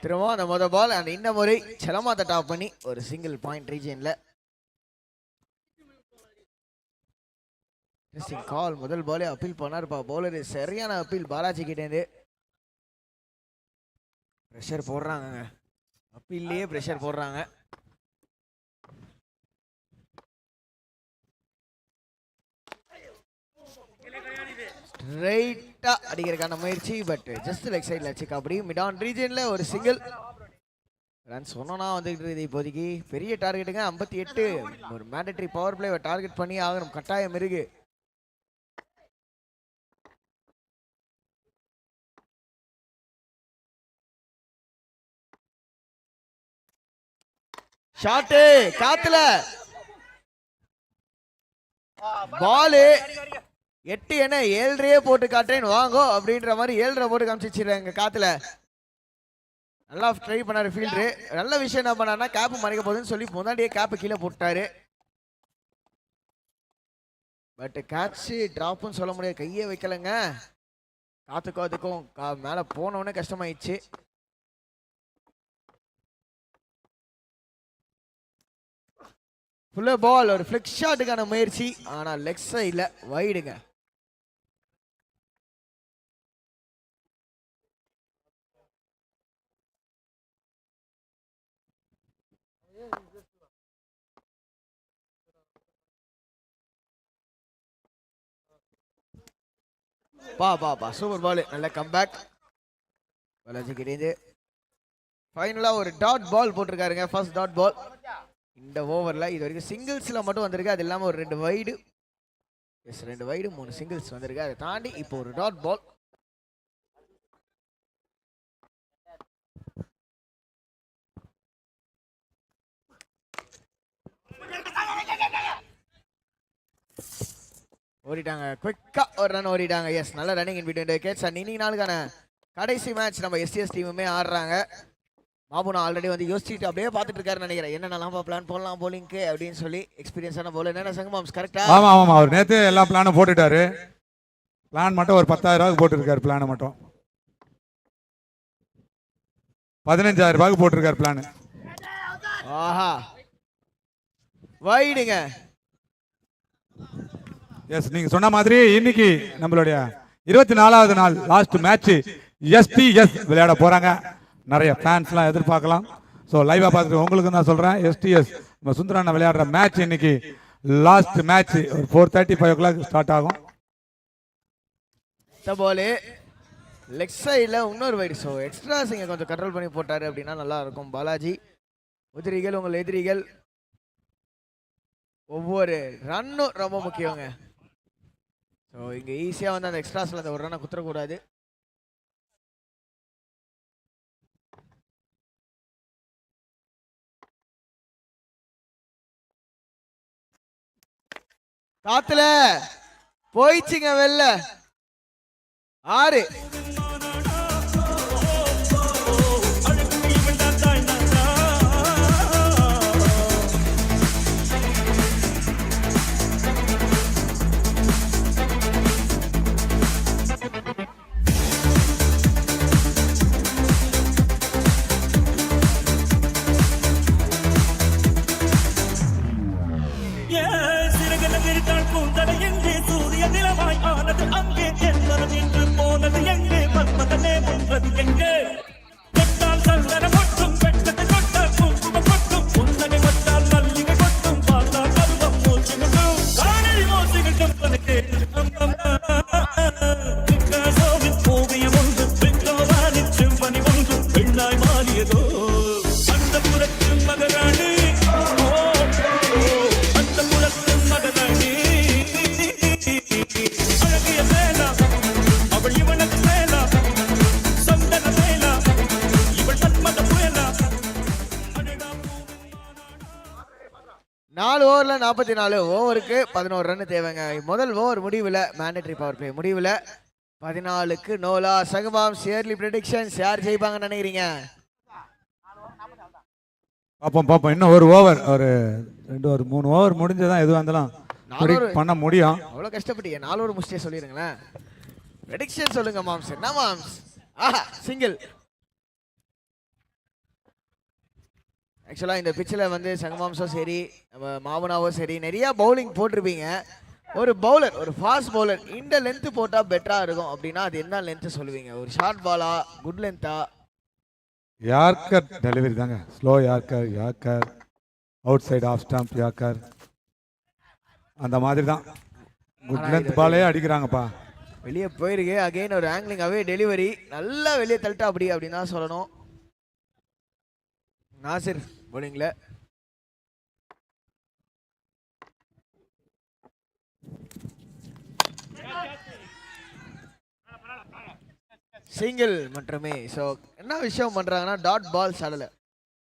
திரும்ப அந்த மொதல் பால் அண்ட் இந்த முறை செலமாத்த டாப் பண்ணி ஒரு சிங்கிள் பாயிண்ட் ரீஜியன்ல. கால் முதல் பாலே அப்பீல் பண்ணாருப்பா பவுலர். சரியான அப்பீல் பாலாஜி கிட்டேருந்து. ப்ரெஷர் போடுறாங்க. அப்பீல்லையே ப்ரெஷர் போடுறாங்க. ஸ்ட்ரைட்டா அடிக்கிறதுக்கான முயற்சி. பட் ஜஸ்ட் லெக் சைடில் அடிச்சு அப்படி மிட் ஆன் ரீஜன்ல ஒரு சிங்கிள் ரன்ஸ் ஒன்னா வந்துகிட்டு இருக்குது. இப்போதைக்கு பெரிய டார்கெட்டுங்க 58. ஒரு மேண்டட்டரி பவர் பிளே டார்கெட் பண்ணி ஆகணும் கட்டாயம் இருக்கு. ஷாட்டு காத்துல பாலு 8 என்ன 7 போட்டு காட்டுறேன் வாங்கோ அப்படின்ற மாதிரி 7 போட்டு காமிச்சிருங்க காத்துல. நல்லா ட்ரை பண்ணாரு ஃபீல்டரு. நல்ல விஷயம் என்ன பண்ணாருன்னா கேப் மறைக்க போகுதுன்னு சொல்லி முன்னாடியே கேப் கீழே போட்டாரு. பட் கேட்ச் டிராப்னு சொல்ல முடியாது. கையே வைக்கலங்க. காத்துக்கும் அதுக்கும் மேல போனோடனே கஷ்டமாயிடுச்சு. ஃபுல்லா பால் ஒரு ஃபிளிக் ஷாட்டுக்கான முயற்சி. ஆனா லெக் சைட்ல வைடுங்க. பா சூப்பர் பால். நல்ல கம்பேக் பாலாஜி கிடையாது. ஃபைனலாக ஒரு டாட் பால் போட்டிருக்காருங்க, ஃபர்ஸ்ட் டாட் பால் இந்த ஓவரில். இது வரைக்கும் சிங்கிள்ஸில் மட்டும் வந்திருக்கு, அது இல்லாமல் ஒரு 2 வைடு, எஸ் 2 வைடு 3 சிங்கிள்ஸ் வந்திருக்கு. அதை தாண்டி இப்போ ஒரு டாட் பால். ஓடிட்டாங்க, குவிக்கா ஒரு ரன் ஓடிட்டாங்க. எஸ், நல்ல running in between wickets. And இன்னைக்கு நாளுக்கான கடைசி மேட்ச் நம்ம எஸ்டிஎஸ் டீமுமே ஆடுறாங்க. மாபுனா ஆல்ரெடி வந்து யோசிச்சுட்டு அப்படியே பார்த்துட்டு இருக்காருன்னு நினைக்கிறேன், என்னென்னலாம் பிளான் போடலாம் போலிங்க்கு அப்படின்னு சொல்லி. எக்ஸ்பீரியன்ஸான போல என்ன சங்கமாம்ஸ் கரெக்டா? ஆமா ஆமா, அவர் நேற்று எல்லா பிளானும் போட்டுட்டாரு. பிளான் மட்டும் ஒரு 10,000 போட்டிருக்காரு. பிளான் மட்டும் 15,000 போட்டிருக்காரு பிளான். ஆஹா, வைடுங்க. எஸ், நீங்க சொன்ன மாதிரி இன்னைக்கு நம்மளுடைய 24வது நாள் லாஸ்ட் மேட்ச் எஸ்டிஎஸ் விளையாட போறாங்க. நிறைய ஃபேன்ஸ்லாம் எதிர்பார்க்கலாம். ஸோ லைவா பார்த்துட்டு உங்களுக்கு நான் சொல்றேன், எஸ்டிஎஸ் நம்ம சுந்தரான விளையாடுற மேட்ச் இன்னைக்கு லாஸ்ட் மேட்ச் ஒரு 4:35 o'clock ஸ்டார்ட் ஆகும். பால் லெக் சைடில் இன்னொரு வைடு. ஸோ எக்ஸ்ட்ராஸ் இங்கே கொஞ்சம் கண்ட்ரோல் பண்ணி போட்டாரு அப்படின்னா நல்லா இருக்கும். பாலாஜி, உதிரிகள் உங்கள் எதிரிகள், ஒவ்வொரு ரன்னும் ரொம்ப முக்கியங்க. ஸோ இங்கே ஈஸியாக வந்து அந்த எக்ஸ்ட்ராஸில் அந்த ஒரு ரன்னை குத்துறக்கூடாது. காத்துல போயிடுச்சுங்க வெளில 6. நாலு ஓவரில் 44 ஓவருக்கு 11 ரன் தேவைங்க. முதல் ஓவர் முடிவில் மேண்டேட்டரி பவர் பிளே முடிவில் 14க்கு நோலா. சங்கமாம் ஷேர்லி ப்ரெடிக்ஷன்ஸ் யார் ஜெயிப்பாங்கன்னு நினைக்கிறீங்க? பார்ப்போம். இன்னும் ஒரு ஓவர், ஒரு 3 ஓவர் முடிஞ்சதான் எதுவாக இருந்தாலும் பண்ண முடியும். அவ்வளோ கஷ்டப்பட்டீங்க, 4 ஓவர் முடிச்சே சொல்லிடுங்களேன். ப்ரெடிக்ஷன் சொல்லுங்க மாம்ஸ். என்ன மாம்ஸ்? ஆஹா, சிங்கிள். ஆக்சுவலாக இந்த பிச்சில் வந்து சங்கமாம்ஸோ சரி நம்ம மாமனாவோ சரி நிறையா பவுலிங் போட்டிருப்பீங்க. ஒரு பவுலர், ஒரு ஃபாஸ்ட் பவுலர் இந்த லென்த்து போட்டால் பெட்டராக இருக்கும் அப்படின்னா அது என்ன லென்த்து சொல்லுவீங்க? ஒரு ஷார்ட் பாலா, குட் லென்த்தா? யார்கர் டெலிவரி தாங்க, slow yorker outside off stump yorker அந்த மாதிரி தான். குட் லென்த் பாலே அடிக்கிறாங்கப்பா. வெளியே போயிருக்கு. அகெயின் ஒரு ஆங்கிளிங்காகவே டெலிவரி நல்லா வெளியே தள்ளிட்டா அப்படின்னு தான் சொல்லணும். நாசிர் போலிங்ல சிங்கிள் மட்டுமே. ஸோ என்ன விஷயம் பண்ணுறாங்கன்னா டாட் பால்ஸ் ஆடலை.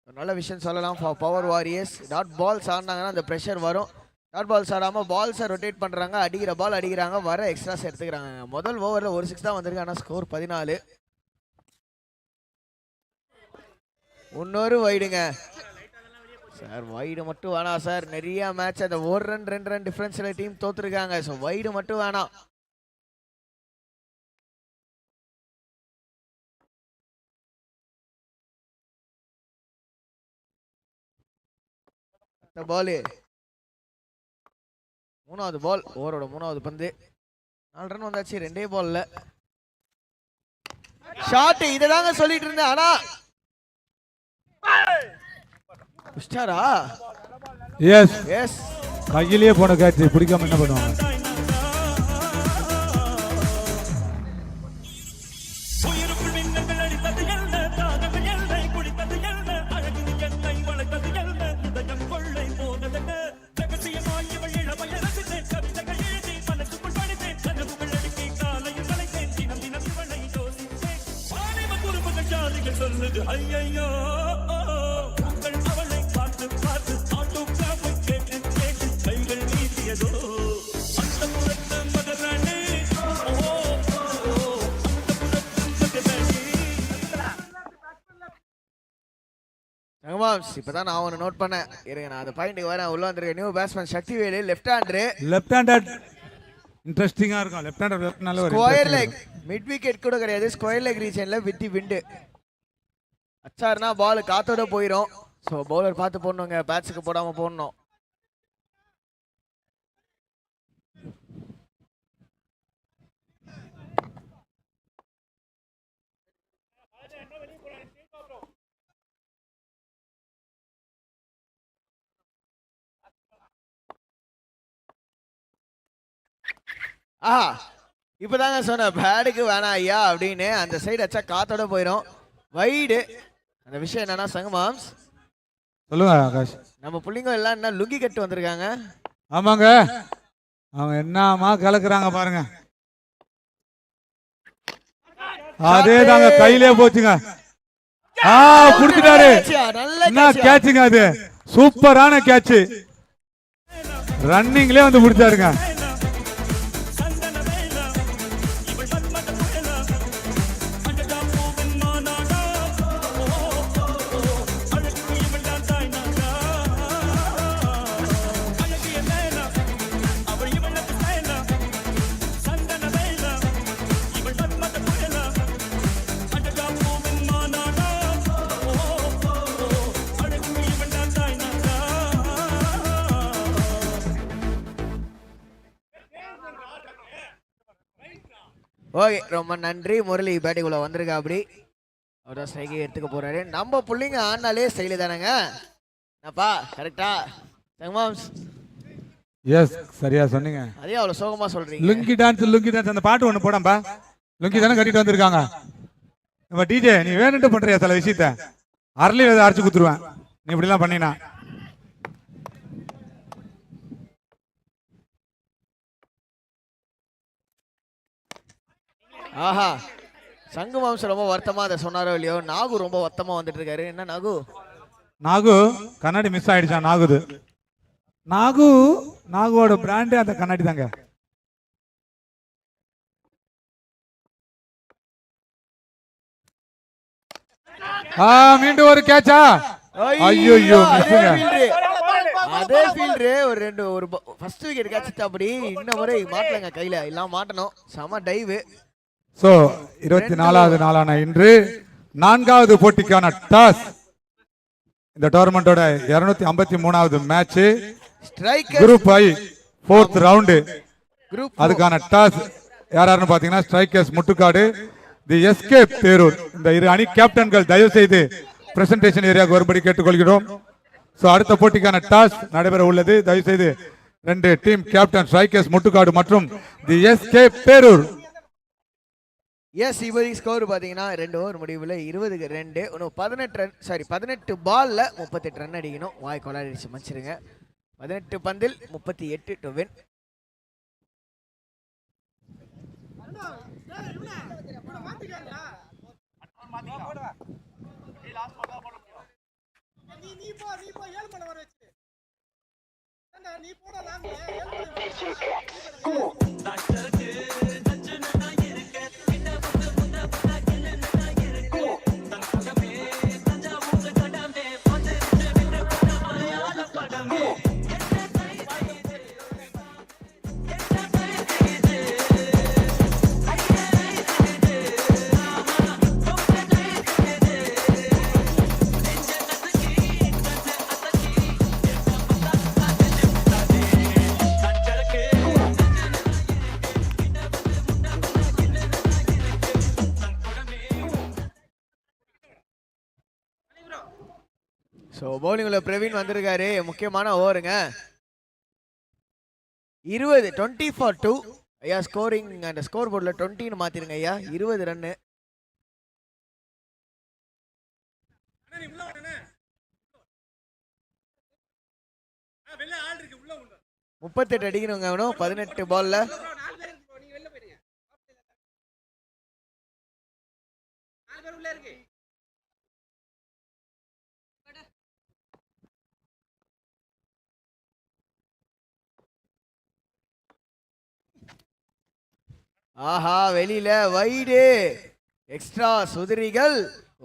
நல்ல விஷயம் சொல்லலாம் for power warriors. Dot balls ஆடினாங்கன்னா அந்த ப்ரெஷர் வரும். டாட் பால்ஸ் ஆடாமல் பால்ஸை ரொட்டேட் பண்ணுறாங்க, அடிக்கிற பால் அடிக்கிறாங்க, வர எக்ஸ்ட்ராஸ் எடுத்துக்கிறாங்க. முதல் ஓவரில் ஒரு 6 தான் வந்திருக்கு, ஆனால் ஸ்கோர் 14. இன்னொரு வைடுங்க சார். வைடு மட்டும் வேணாம் சார், நிறைய மேட்ச் அந்த 1 ரன் 2 ரன் டிஃபரன்ஸ்ல டீம் தோத்துருக்காங்க. ஸோ வைடு மட்டும் வேணாம். பாலு மூணாவது பால், ஓவரோட 3வது பந்து. 4 ரன் வந்தாச்சு 2 பால்ல. ஷாட் இதை தாங்க சொல்லிட்டு இருந்தேன். ஆனா புஷ்டாரா? எஸ் எஸ், கையிலேயே போன கேட்ச் பிடிக்காம என்ன பண்ணுவாங்க? உயிருக்குள் மின்னல்கள் அடித்தது என்ன, தாகங்கள் எல்லை குடித்தது தங்கமாம்ஸ் இப்பதான் நான் ஒன்று நோட் பண்ணேன். இருங்க நான் அந்த பாயிண்ட்டுக்கு வரேன். உள்ள வந்திருக்க new batsman Sakthivel left hander. Left handed இன்ட்ரெஸ்டிங்கா இருக்கும். லெஃப்ட் ஹேண்டர் லெஃப்ட்னால ஒரு ஸ்கொயர் லெக் மிட் விக்கெட் கூட கிடையாது. ஸ்கொயர் லெக் ரீஜன்ல வித் விண்டு அச்சாருனா பால் காத்தோட போயிடும். ஸோ பவுலர் பார்த்து போடணுங்க, பேட்ஸுக்கு போடாம போடணும். ஆஹா இப்பதாங்க சொன்ன பேடுக்கு வேணாம் ஐயா அப்படின்னு. அந்த சைடு அச்சா காத்தோட போயிடும் வைடு. அந்த விஷயம் என்னன்னா சங்கமாம்ஸ் சொல்லுங்க ஆகாஷ். நம்ம புள்ளிங்க எல்லாம் என்ன லுங்கி கட்டு வந்திருக்காங்க. ஆமாங்க, அவங்க என்னமா கலக்குறாங்க பாருங்க. அதே தாங்க கையிலே போச்சுங்க. புடிச்சிட்டாரு. என்ன கேட்சுங்க அது, சூப்பரான கேட்ச். ரன்னிங்லயே வந்து பிடிச்சாருங்க. ஓகே ரொம்ப நன்றி. முரளி பேட்டிங்குள்ள வந்திருக்கா. அப்படி அவர்தான் ஸ்ட்ரைக்கை எடுத்துக்க போறாரு. நம்ம புள்ளிங்க ஆனாலே ஸ்டைலு தானேங்க. என்னப்பா கரெக்டா சங்கமாம்ஸ்? எஸ் சரியா சொன்னீங்க. அதே அவ்வளவு சோகமா சொல்றீங்க. லுங்கி டான்ஸ் அந்த பாட்டு ஒண்ணு போடாம்பா. லுங்கி தானே கட்டிட்டு வந்திருக்காங்க. நம்ம டிஜே நீ வேணுட்டு பண்றியா சில விஷயத்த? அரளி விதை அரைச்சு குத்துருவேன் நீ இப்படிலாம் பண்ணினா. ஆஹா சங்கமாம்ஸ் ரொம்ப வருத்தமா அதை சொன்னாரோ இல்லையோ. நாகு ரொம்ப வருத்தமா வந்துட்டு இருக்காரு. என்ன நாகு? நாகு கண்ணாடி மிஸ் ஆயிடுச்சான். நாகுவோட பிராண்டே அந்த கண்ணாடி தாங்க. மீண்டும் ஒரு கேட்சா. ஐயோ அதே ஃபீல்டர் ஒரு ரெண்டு ஒரு ஃபர்ஸ்ட் விக்கெட் கேட்ச். அப்படி இன்ன முறை மாட்டலங்க, கையில எல்லாம் மாட்டணும். செம டைவ். சோ 24வது நாளான இன்று 4வது போட்டிக்கான டாஸ். இந்த டோர்னமெண்டோட 253வது மேட்ச் குரூப் ஐ 4th ரவுண்டு. அதுக்கான டாஸ் யாராருன்னு பாத்தீங்கன்னா ஸ்ட்ரைக்கர்ஸ் முட்டுக்காடு, தி எஸ்கேப் பேரூர். இந்த இரு அணி கேப்டன்கள் தயவு செய்து பிரசன்டேஷன் ஏரியாவுக்கு வரும்படி கேட்டுக்கொள்கிறோம். சோ அடுத்த போட்டிக்கான டாஸ் நடைபெற உள்ளது. தயவு செய்து ரெண்டு டீம் கேப்டன் ஸ்ட்ரைக்கர்ஸ் முட்டுக்காடு மற்றும் தி எஸ்கேப் பேரூர். எஸ் இப்போதைக்கு ஸ்கோர் பார்த்தீங்கன்னா 2 ஓவர் முடிவில் 20க்கு 2. இன்னும் 18 ரன், சாரி 18 பால்ல 38 ரன் அடிக்கணும். வாய் கொலாடிச்சு மன்னிச்சிருங்க. 18 பந்தில் 38 டு வின். ஸோ பவுலிங்ல பிரவீன் வந்திருக்காரு. முக்கியமான ஓவருங்க. 20 for 2. ஐயா ஸ்கோரிங் அந்த ஸ்கோர் போர்டில் 20ன்னு மாத்திருங்க ஐயா. 20 ரன்னு. முப்பத்தெட்டு அடிக்கணுங்க. அவனும் 18 பால்ல. ஆஹா வெளியில வைடு எக்ஸ்ட்ரா சுதிரிகள்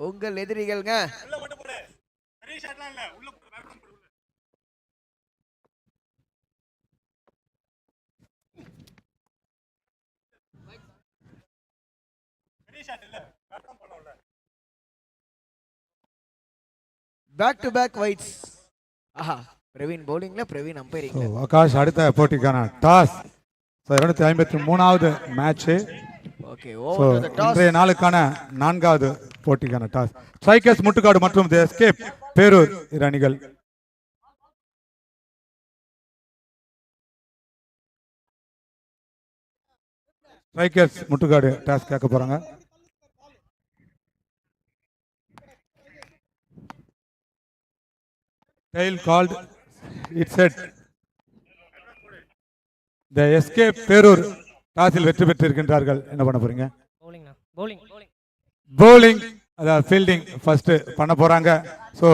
உங்கள் எதிரிகள்ங்க. Back to back wides. ஆஹா பிரவீன் பவுலிங்ல, பிரவீன் அம்பைரிங்ல. ஆகாஷ் அடுத்த போட்டிக்கான டாஸ். 253வது match. Okay, over to the toss. இன்றைய நாளுக்கான 4வது போட்டிக்கான டாஸ். ஸ்ட்ரைக்கர்ஸ் முட்டுக்காடு மற்றும் தி எஸ்கேப் பேரூர் இரு அணிகள். ஸ்ட்ரைக்கர்ஸ் முட்டுக்காடு டாஸ் கேட்க போறாங்க. Tail called, it said the escape Perur டாஸில் வெற்றி பெற்றிருக்கின்றார்கள். என்ன பண்ண போறீங்க? பவுலிங் அதாவது ஃபீல்டிங் ஃபர்ஸ்ட் பண்ண போறாங்க. ஸோ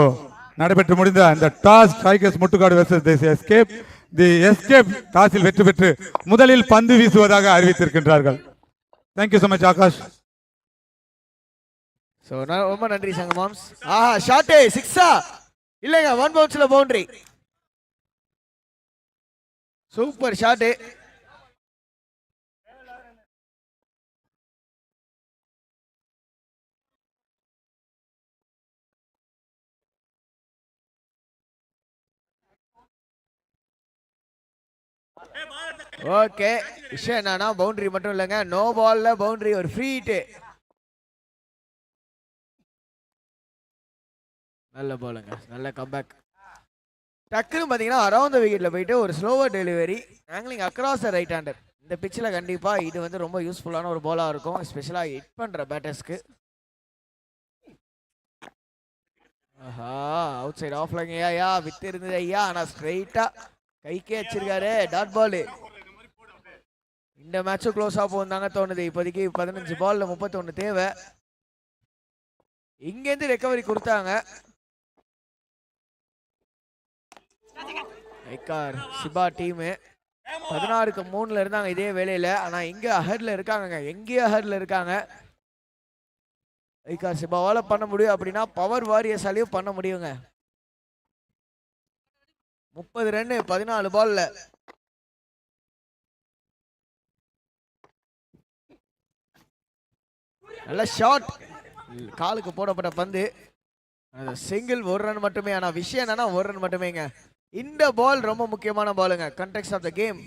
நடைபெற்று முடிந்த அந்த toss strikers Muttukadu versus the escape. The escape டாஸில் வெற்றி பெற்று முதலில் பந்து வீசுவதாக அறிவித்திருக்கின்றார்கள். Thank you so much Akash. So ரொம்ப நன்றி சங்கமாம்ஸ். ஆஹா ஷாட்டே சிக்ஸா இல்லைங்க, 1 பவுன்ஸ்ல பவுண்டரி. Super shot. ஓகே, விஷயம் என்னன்னா பவுண்டரி மட்டும் இல்லைங்க, நோ பால்ல பவுண்டரி, ஒரு ஃப்ரீ ஹிட். நல்ல பாலுங்க, நல்ல கம்பேக். டக்குன்னு பார்த்தீங்கன்னா அரவுண்ட் த விக்கெட்டில் போயிட்டு ஒரு slower delivery, angling across the right hander. இந்த பிச்சில் கண்டிப்பாக இது வந்து ரொம்ப யூஸ்ஃபுல்லான ஒரு பாலாக இருக்கும், ஸ்பெஷலாக ஹிட் பண்ணுற பேட்டர்ஸ்க்கு. ஆஹா அவுட் சைடு ஆஃப் லைன் ஐயா, வித்து இருந்தது ஐயா, ஆனால் ஸ்ட்ரைட்டாக கைக்கே வச்சிருக்காரு. Dot ball. இந்த மேட்சும் க்ளோஸாக போந்தாங்க தோணுது. இப்போதைக்கு 15 பால்ல 31 தேவை. இங்கேருந்து ரெக்கவரி கொடுத்தாங்க. ஐகார் சிபா டீமு 16க்கு 3ல இருந்தாங்க இதே வேலையில. ஆனா இங்க அஹெட்ல இருக்காங்க, எங்கேயோ அஹெட்ல இருக்காங்க. ஐகார் சிபாவால பண்ண முடியும் அப்படின்னா பவர் வாரியர்ஸாலையும் பண்ண முடியுங்க. 30 ரன் 14 பால்ல. நல்ல ஷாட், காலுக்கு போடப்பட்ட பந்து, சிங்கிள், 1 ரன் மட்டுமே. ஆனா விஷயம் என்னன்னா 1 ரன் மட்டுமேங்க. இந்த பால் ரொம்ப முக்கியமான பாலுங்க, context of the game,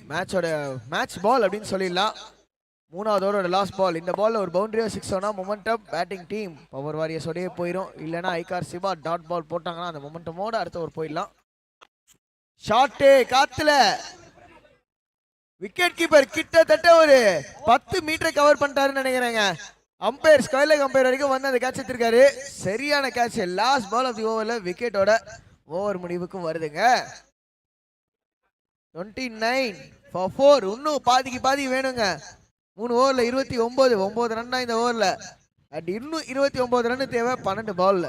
match ball அப்படின்னு சொல்லிடலாம். 3வது ஓவரோட லாஸ்ட் பால். இந்த பால்ல ஒரு பவுண்டரியோ 6 ஆனா மொமெண்டம் பேட்டிங் டீம் பவர் வாரியர்ஸோடயே போயிடும். இல்லைன்னா ஐகார் சிபா டாட் பால் போட்டாங்கன்னா அந்த மொமெண்டமோட அடுத்த ஓவர் போயிடலாம். ஷாட்டு காத்துல, விக்கெட் கீப்பர் கிட்டத்தட்ட ஒரு 10 மீட்டர் கவர் பண்ணிட்டாருன்னு நினைக்கிறேங்க. அம்பையர் ஸ்கொயர்லெக் அம்பையர் வரைக்கும் வந்து அந்த கேட்ச் எடுத்திருக்காரு. சரியான catch. Last ball of the ஓவர்ல விக்கெட்டோட ஓவர் முடிவுக்கும் வருதுங்க. 29 for 4. இன்னும் பாதிக்கு பாதி வேணுங்க. 3 ஓவர்ல 29 ரன் தான் இந்த ஓவர்ல. அண்ட் இன்னும் 29 ரன் தேவை 12 பால்ல.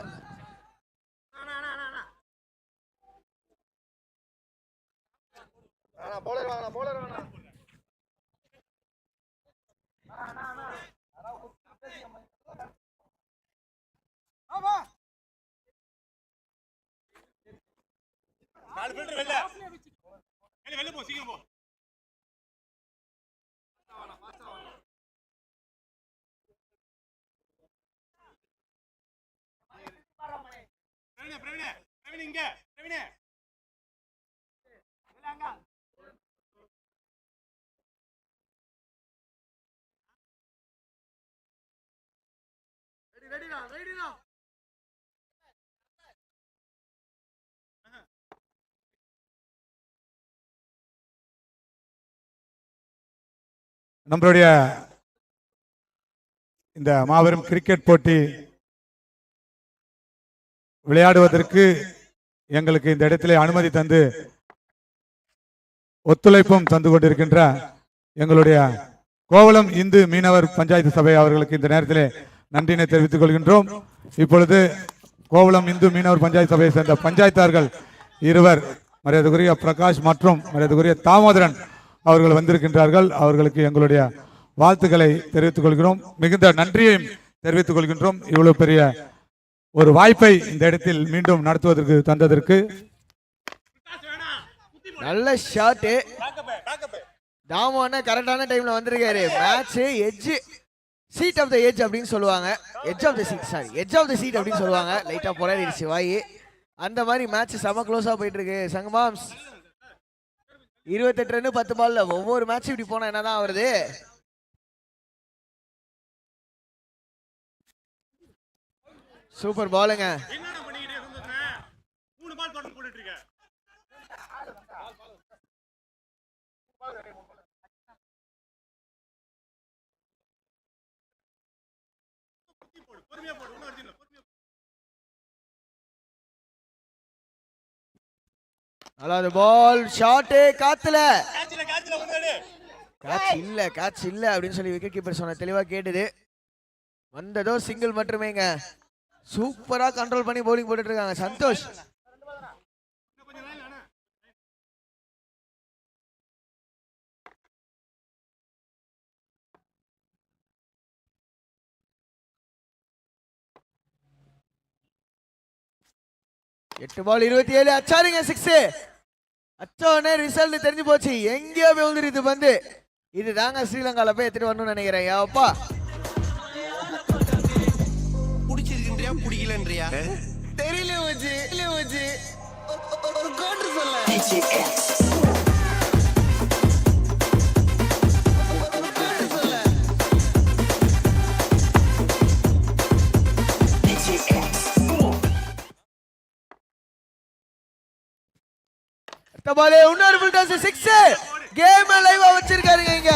நம்மளுடைய இந்த மாபெரும் கிரிக்கெட் போட்டி விளையாடுவதற்கு எங்களுக்கு இந்த இடத்திலே அனுமதி தந்து ஒத்துழைப்பும் தந்து கொண்டிருக்கின்ற எங்களுடைய கோவளம் இந்து மீனவர் பஞ்சாயத்து சபை அவர்களுக்கு இந்த நேரத்திலே நன்றினை தெரிவித்துக் கொள்கின்றோம். இப்பொழுது கோவளம் இந்து மீனவர் பஞ்சாயத்து சபையை சேர்ந்த பஞ்சாயத்தார்கள் இருவர், மரியாதைக்குரிய பிரகாஷ் மற்றும் மரியாதைக்குரிய தாமோதரன் அவர்கள் வந்திருக்கின்றார்கள். அவர்களுக்கு எங்களுடைய வாழ்த்துக்களை தெரிவித்துக் கொள்கிறோம். மிகுந்த நன்றியையும் தெரிவித்துக் கொள்கின்றோம். இவ்வளவு பெரிய ஒரு வாய்ப்பை இந்த இடத்தில் மீண்டும் நடத்துவதற்கு தந்ததற்கு. நல்ல ஷாட். தாமு அண்ணா கரெக்டான டைம்ல வந்திருக்காரு. Match edge seat of the edge அப்படின்னு சொல்லுவாங்க. Edge of the seat, sorry, edge of the seat அப்படின்னு சொல்லுவாங்க. லைட்டா போராடிடுச்சு வாய். அந்த மாதிரி மேட்ச் செம க்ளோஸா போயிட்டு இருக்கு. சங்கமாம்ஸ் 28 ரன் 10 பால்ல. ஒவ்வொரு மேட்ச் இப்படி போனா என்னதான் வருது? சூப்பர் பாலுங்க. அதாவது பால் ஷாட் காத்துல கேட்ச் இல்ல அப்படின்னு சொல்லி விக்கெட் கீப்பர் சொன்ன தெளிவா கேட்டது. வந்ததோ சிங்கிள் மட்டுமேங்க. சூப்பரா கண்ட்ரோல் பண்ணி பவுலிங் போட்டுட்டு இருக்காங்க சந்தோஷ். எட்டு பால் 27 அச்சாருங்க 6. அச்சோனே ரிசல்ட் தெரிஞ்சு போச்சு. எங்கேயோ போய் வந்துருது பந்து. இது தாங்க ஸ்ரீலங்கால போய் எடுத்துட்டு வரணும்னு நினைக்கிறேன். அப்பா புடிச்சிருக்கின்றியா புடிக்கலன்றியா தெரியல வச்சு ஒரு கோட்டு சொல்ல. பாலே இன்னொரு ஃபுல் டாஸ் 6. கேம் லைவா வச்சிருக்காருங்க இங்க.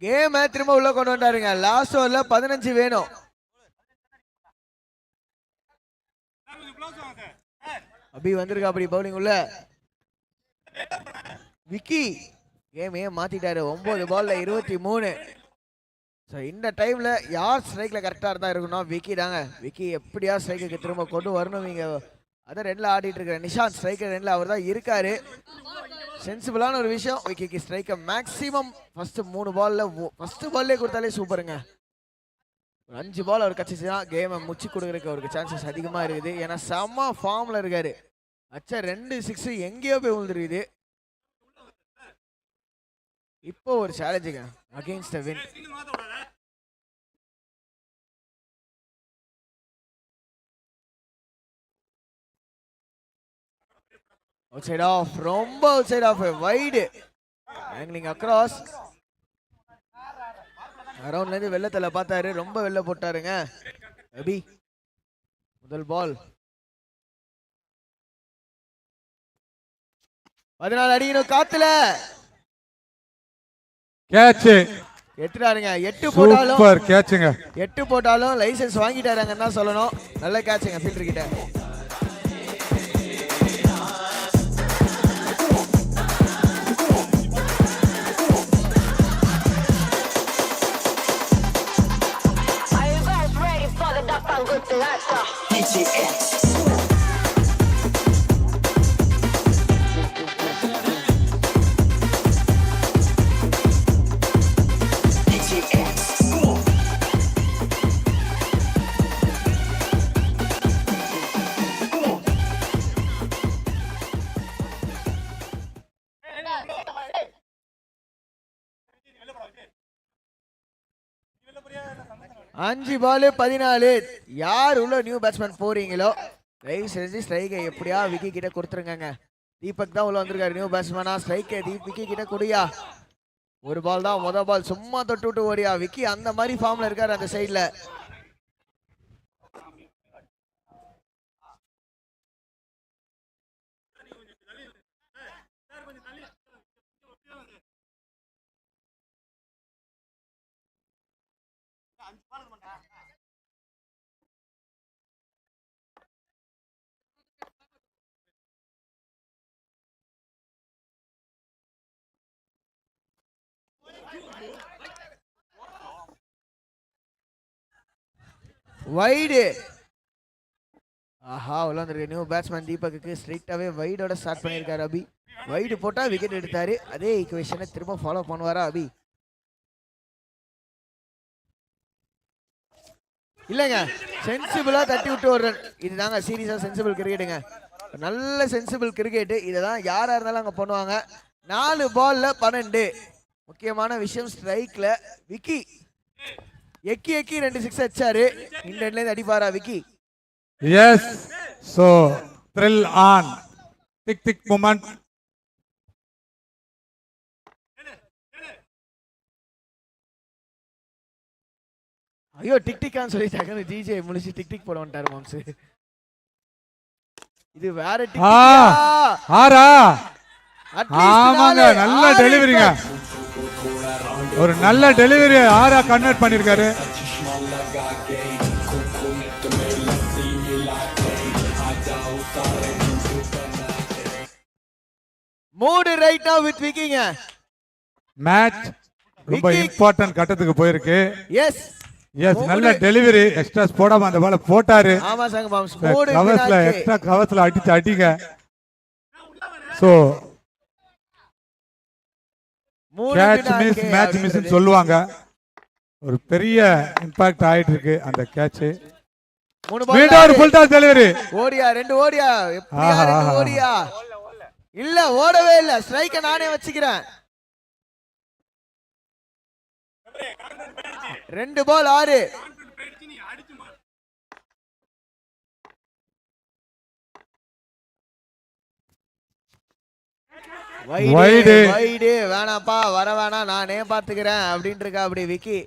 கேம் திரும்ப உள்ள கொண்டு வந்தாருங்க. லாஸ்ட் ஓவர்ல 15 வேணும். அபி வந்திருக்கா அப்படி பவுலிங் உள்ள. விக்கி கேமே மாத்திட்டாரு. 9 பால்ல 23. இந்த டைம்ல யார் ஸ்ட்ரைக்ல கரெக்டா இருந்தா இருக்கணும்? விக்கி தாங்க. விக்கி எப்படியா ஸ்ட்ரைக்கு திரும்ப கொண்டு வரணும். நீங்க அதான் ரெண்டுல ஆடிட்டு இருக்கிற நிஷாந்த் ஸ்ட்ரைக்கர் ரெண்டுல அவர் தான் இருக்காரு. சென்சிபிளான ஒரு விஷயம். விக்கிக்கு ஸ்ட்ரைக்கை மேக்ஸிமம் ஃபர்ஸ்ட் 3 பால்ல ஃபர்ஸ்ட் பால்லே கொடுத்தாலே சூப்பருங்க. 5 பால் அவர் கட்சிச்சுன்னா கேமை முச்சு கொடுக்கறதுக்கு அவருக்கு சான்சஸ் அதிகமா இருக்குது. ஏன்னா செம்ம ஃபார்ம்ல இருக்காரு. அச்சா 2 6 எங்கேயோ போய் விழுந்துருக்குது. இப்போ ஒரு சேலஞ்சுங்க against the win. outside off, ரொம்ப outside off, wide angling across. அரவுண்ட்ல இருந்து வெள்ளத்தல பார்த்தாரு. ரொம்ப வெள்ள போட்டாருங்க அபி. முதல் பால் 14 அடிக்கணும் காத்துல. கேட்ச் எட்டுறாருங்க. 8 போட்டாலும் சூப்பர் கேட்ச்ங்க. 8 போட்டாலும் லைசென்ஸ் வாங்கிட்டாருங்கன்னு தான் சொல்லணும். நல்ல கேட்ச்ங்க ஃபீல்டர் கிட்ட. அஞ்சு பால் 14. யார் உள்ள நியூ பேட்ஸ்மேன் போறீங்களோ தயவு செஞ்சு ஸ்ட்ரைக்கை எப்படியா விக்கி கிட்ட கொடுத்துருங்க. தீபக் தான் உள்ள வந்திருக்காரு நியூ பேட்ஸ்மேனா. ஸ்ட்ரைக்கை விக்கி கிட்ட கொடுயா. ஒரு பால் தான், முத பால் சும்மா தொட்டு விட்டு ஓடியா. விக்கி அந்த மாதிரி ஃபார்ம்ல இருக்காரு அந்த சைட்ல. வைடு. ஆஹா, உள்ள வந்திருக்க நியூ பேட்ஸ்மேன் தீபக்கு ஸ்ட்ரைட்டாவே வைடோட ஸ்டார்ட் பண்ணியிருக்காரு அபி. வைடு போட்டா விக்கெட் எடுத்தாரு. அதே ஈக்குவேஷனை திரும்ப ஃபாலோ பண்ணுவாரா அபி? இல்லைங்க, சென்சிபிளா தட்டி விட்டு ஒரு ரன். இதுதாங்க சீரியஸா சென்சிபிள் கிரிக்கெட்டுங்க. நல்ல சென்சிபிள் கிரிக்கெட். இதை தான் யாரா இருந்தாலும் அங்க பண்ணுவாங்க. 4 பால்ல 12. முக்கியமான விஷயம் ஸ்ட்ரைக்ல விக்கி எக்கி 2 6 அடிச்சாரு. இந்த எண்ட்ல இருந்து அடிப்பாரா Vicky? Yes. So thrill on. Tick tick moment. ஐயோ டிக் டிக்கான்னு சொல்லிட்டாங்க. டிஜே முடிச்சு டிக் டிக் போட வந்துட்டாரு மாம்ஸ். இது வேற டிக் ஆறா? ஆமாங்க, நல்ல டெலிவரிங்க. ஒரு நல்ல டெலிவரி ஆறா கன்வெர்ட் பண்ணிருக்காரு. மூடு ரைட் நவ வித் விக்கிங்க. மேட்ச் ரொம்ப இம்பார்ட்டன்ட் கட்டத்துக்கு போயிருக்கு. எஸ் எஸ், நல்ல டெலிவரி. எக்ஸ்ட்ராஸ் போடாம அந்த பால போட்டாரு. ஆமா சங்க மாம்ஸ். மூடு கவர்ஸ்ல எக்ஸ்ட்ரா கவர்ஸ்ல அடிங்க. So catch miss match miss சொல்லுவாங்க. ஒரு பெரிய இம்பாக்ட் ஆயிட்டு இருக்கு அந்த கேட்ச். மீண்டும் ஒரு ஃபுல் டாஸ் டெலிவரி. ஓடியா 2 ஓடியா. எப்படியா 2 ஓடியா? இல்ல ஓடவே இல்ல. ஸ்ட்ரைக்க நானே வச்சுக்கிறேன். 2 பால் 6. வைடு வேணாப்பா, வர வேணாம், நானே பாத்துக்கிறேன் அப்படின்னு இருக்கா அப்படி விக்கி.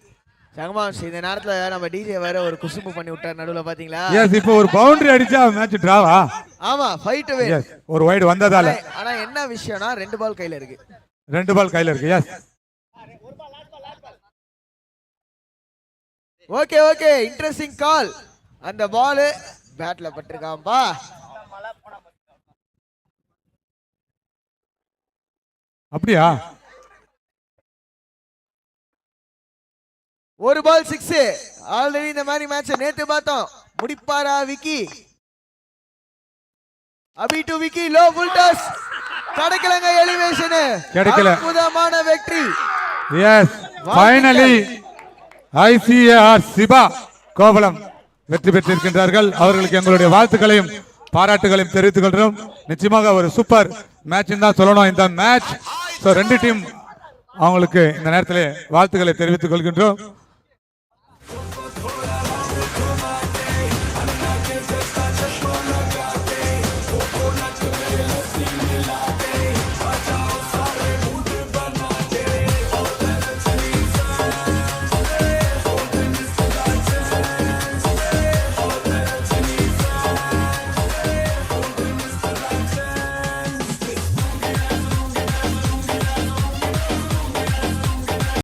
சங்கமான்ஸ் இந்த நேரத்துல நம்ம டிஜே வேற ஒரு குசும்பு பண்ணி விட்டார் நடுவுல, பாத்தீங்களா? எஸ், இப்போ ஒரு பவுண்டரி அடிச்சா மேட்ச் டிராவா? ஆமா, ஃபைட் வே. எஸ், ஒரு வைடு வந்ததால. ஆனா என்ன விஷயம்னா 2 பால் கையில இருக்கு. 2 பால் கையில இருக்கு. எஸ், ஓகே ஓகே, இன்ட்ரெஸ்டிங் கால். அந்த பால் பேட்ல பட்டிருக்காம்பா. அப்படியா? ஒரு பால் 6. ஆல்ரெடி இந்த மாதிரி மேட்ச் நேத்து பார்த்தோம். முடிப்பாரா Vicky? Abhi to Vicky, low full toss. கிடைக்கலங்க எலிவேஷன். கிடைக்கல. அற்புதமான வெற்றி. Yes, finally ICAR CIBA Kovalam வெற்றி பெற்றிருக்கின்றார்கள். அவர்களுக்கு எங்களுடைய வாழ்த்துக்களையும் பாராட்டுகளையும் தெரிவித்துக் கொள்கிறோம். நிச்சயமாக ஒரு சூப்பர் மேட்ச் தான் சொல்லணும் இந்த மேட்ச். 2 டீம் அவங்களுக்கு இந்த நேரத்தில் வாழ்த்துக்களை தெரிவித்துக் கொள்கின்றோம்.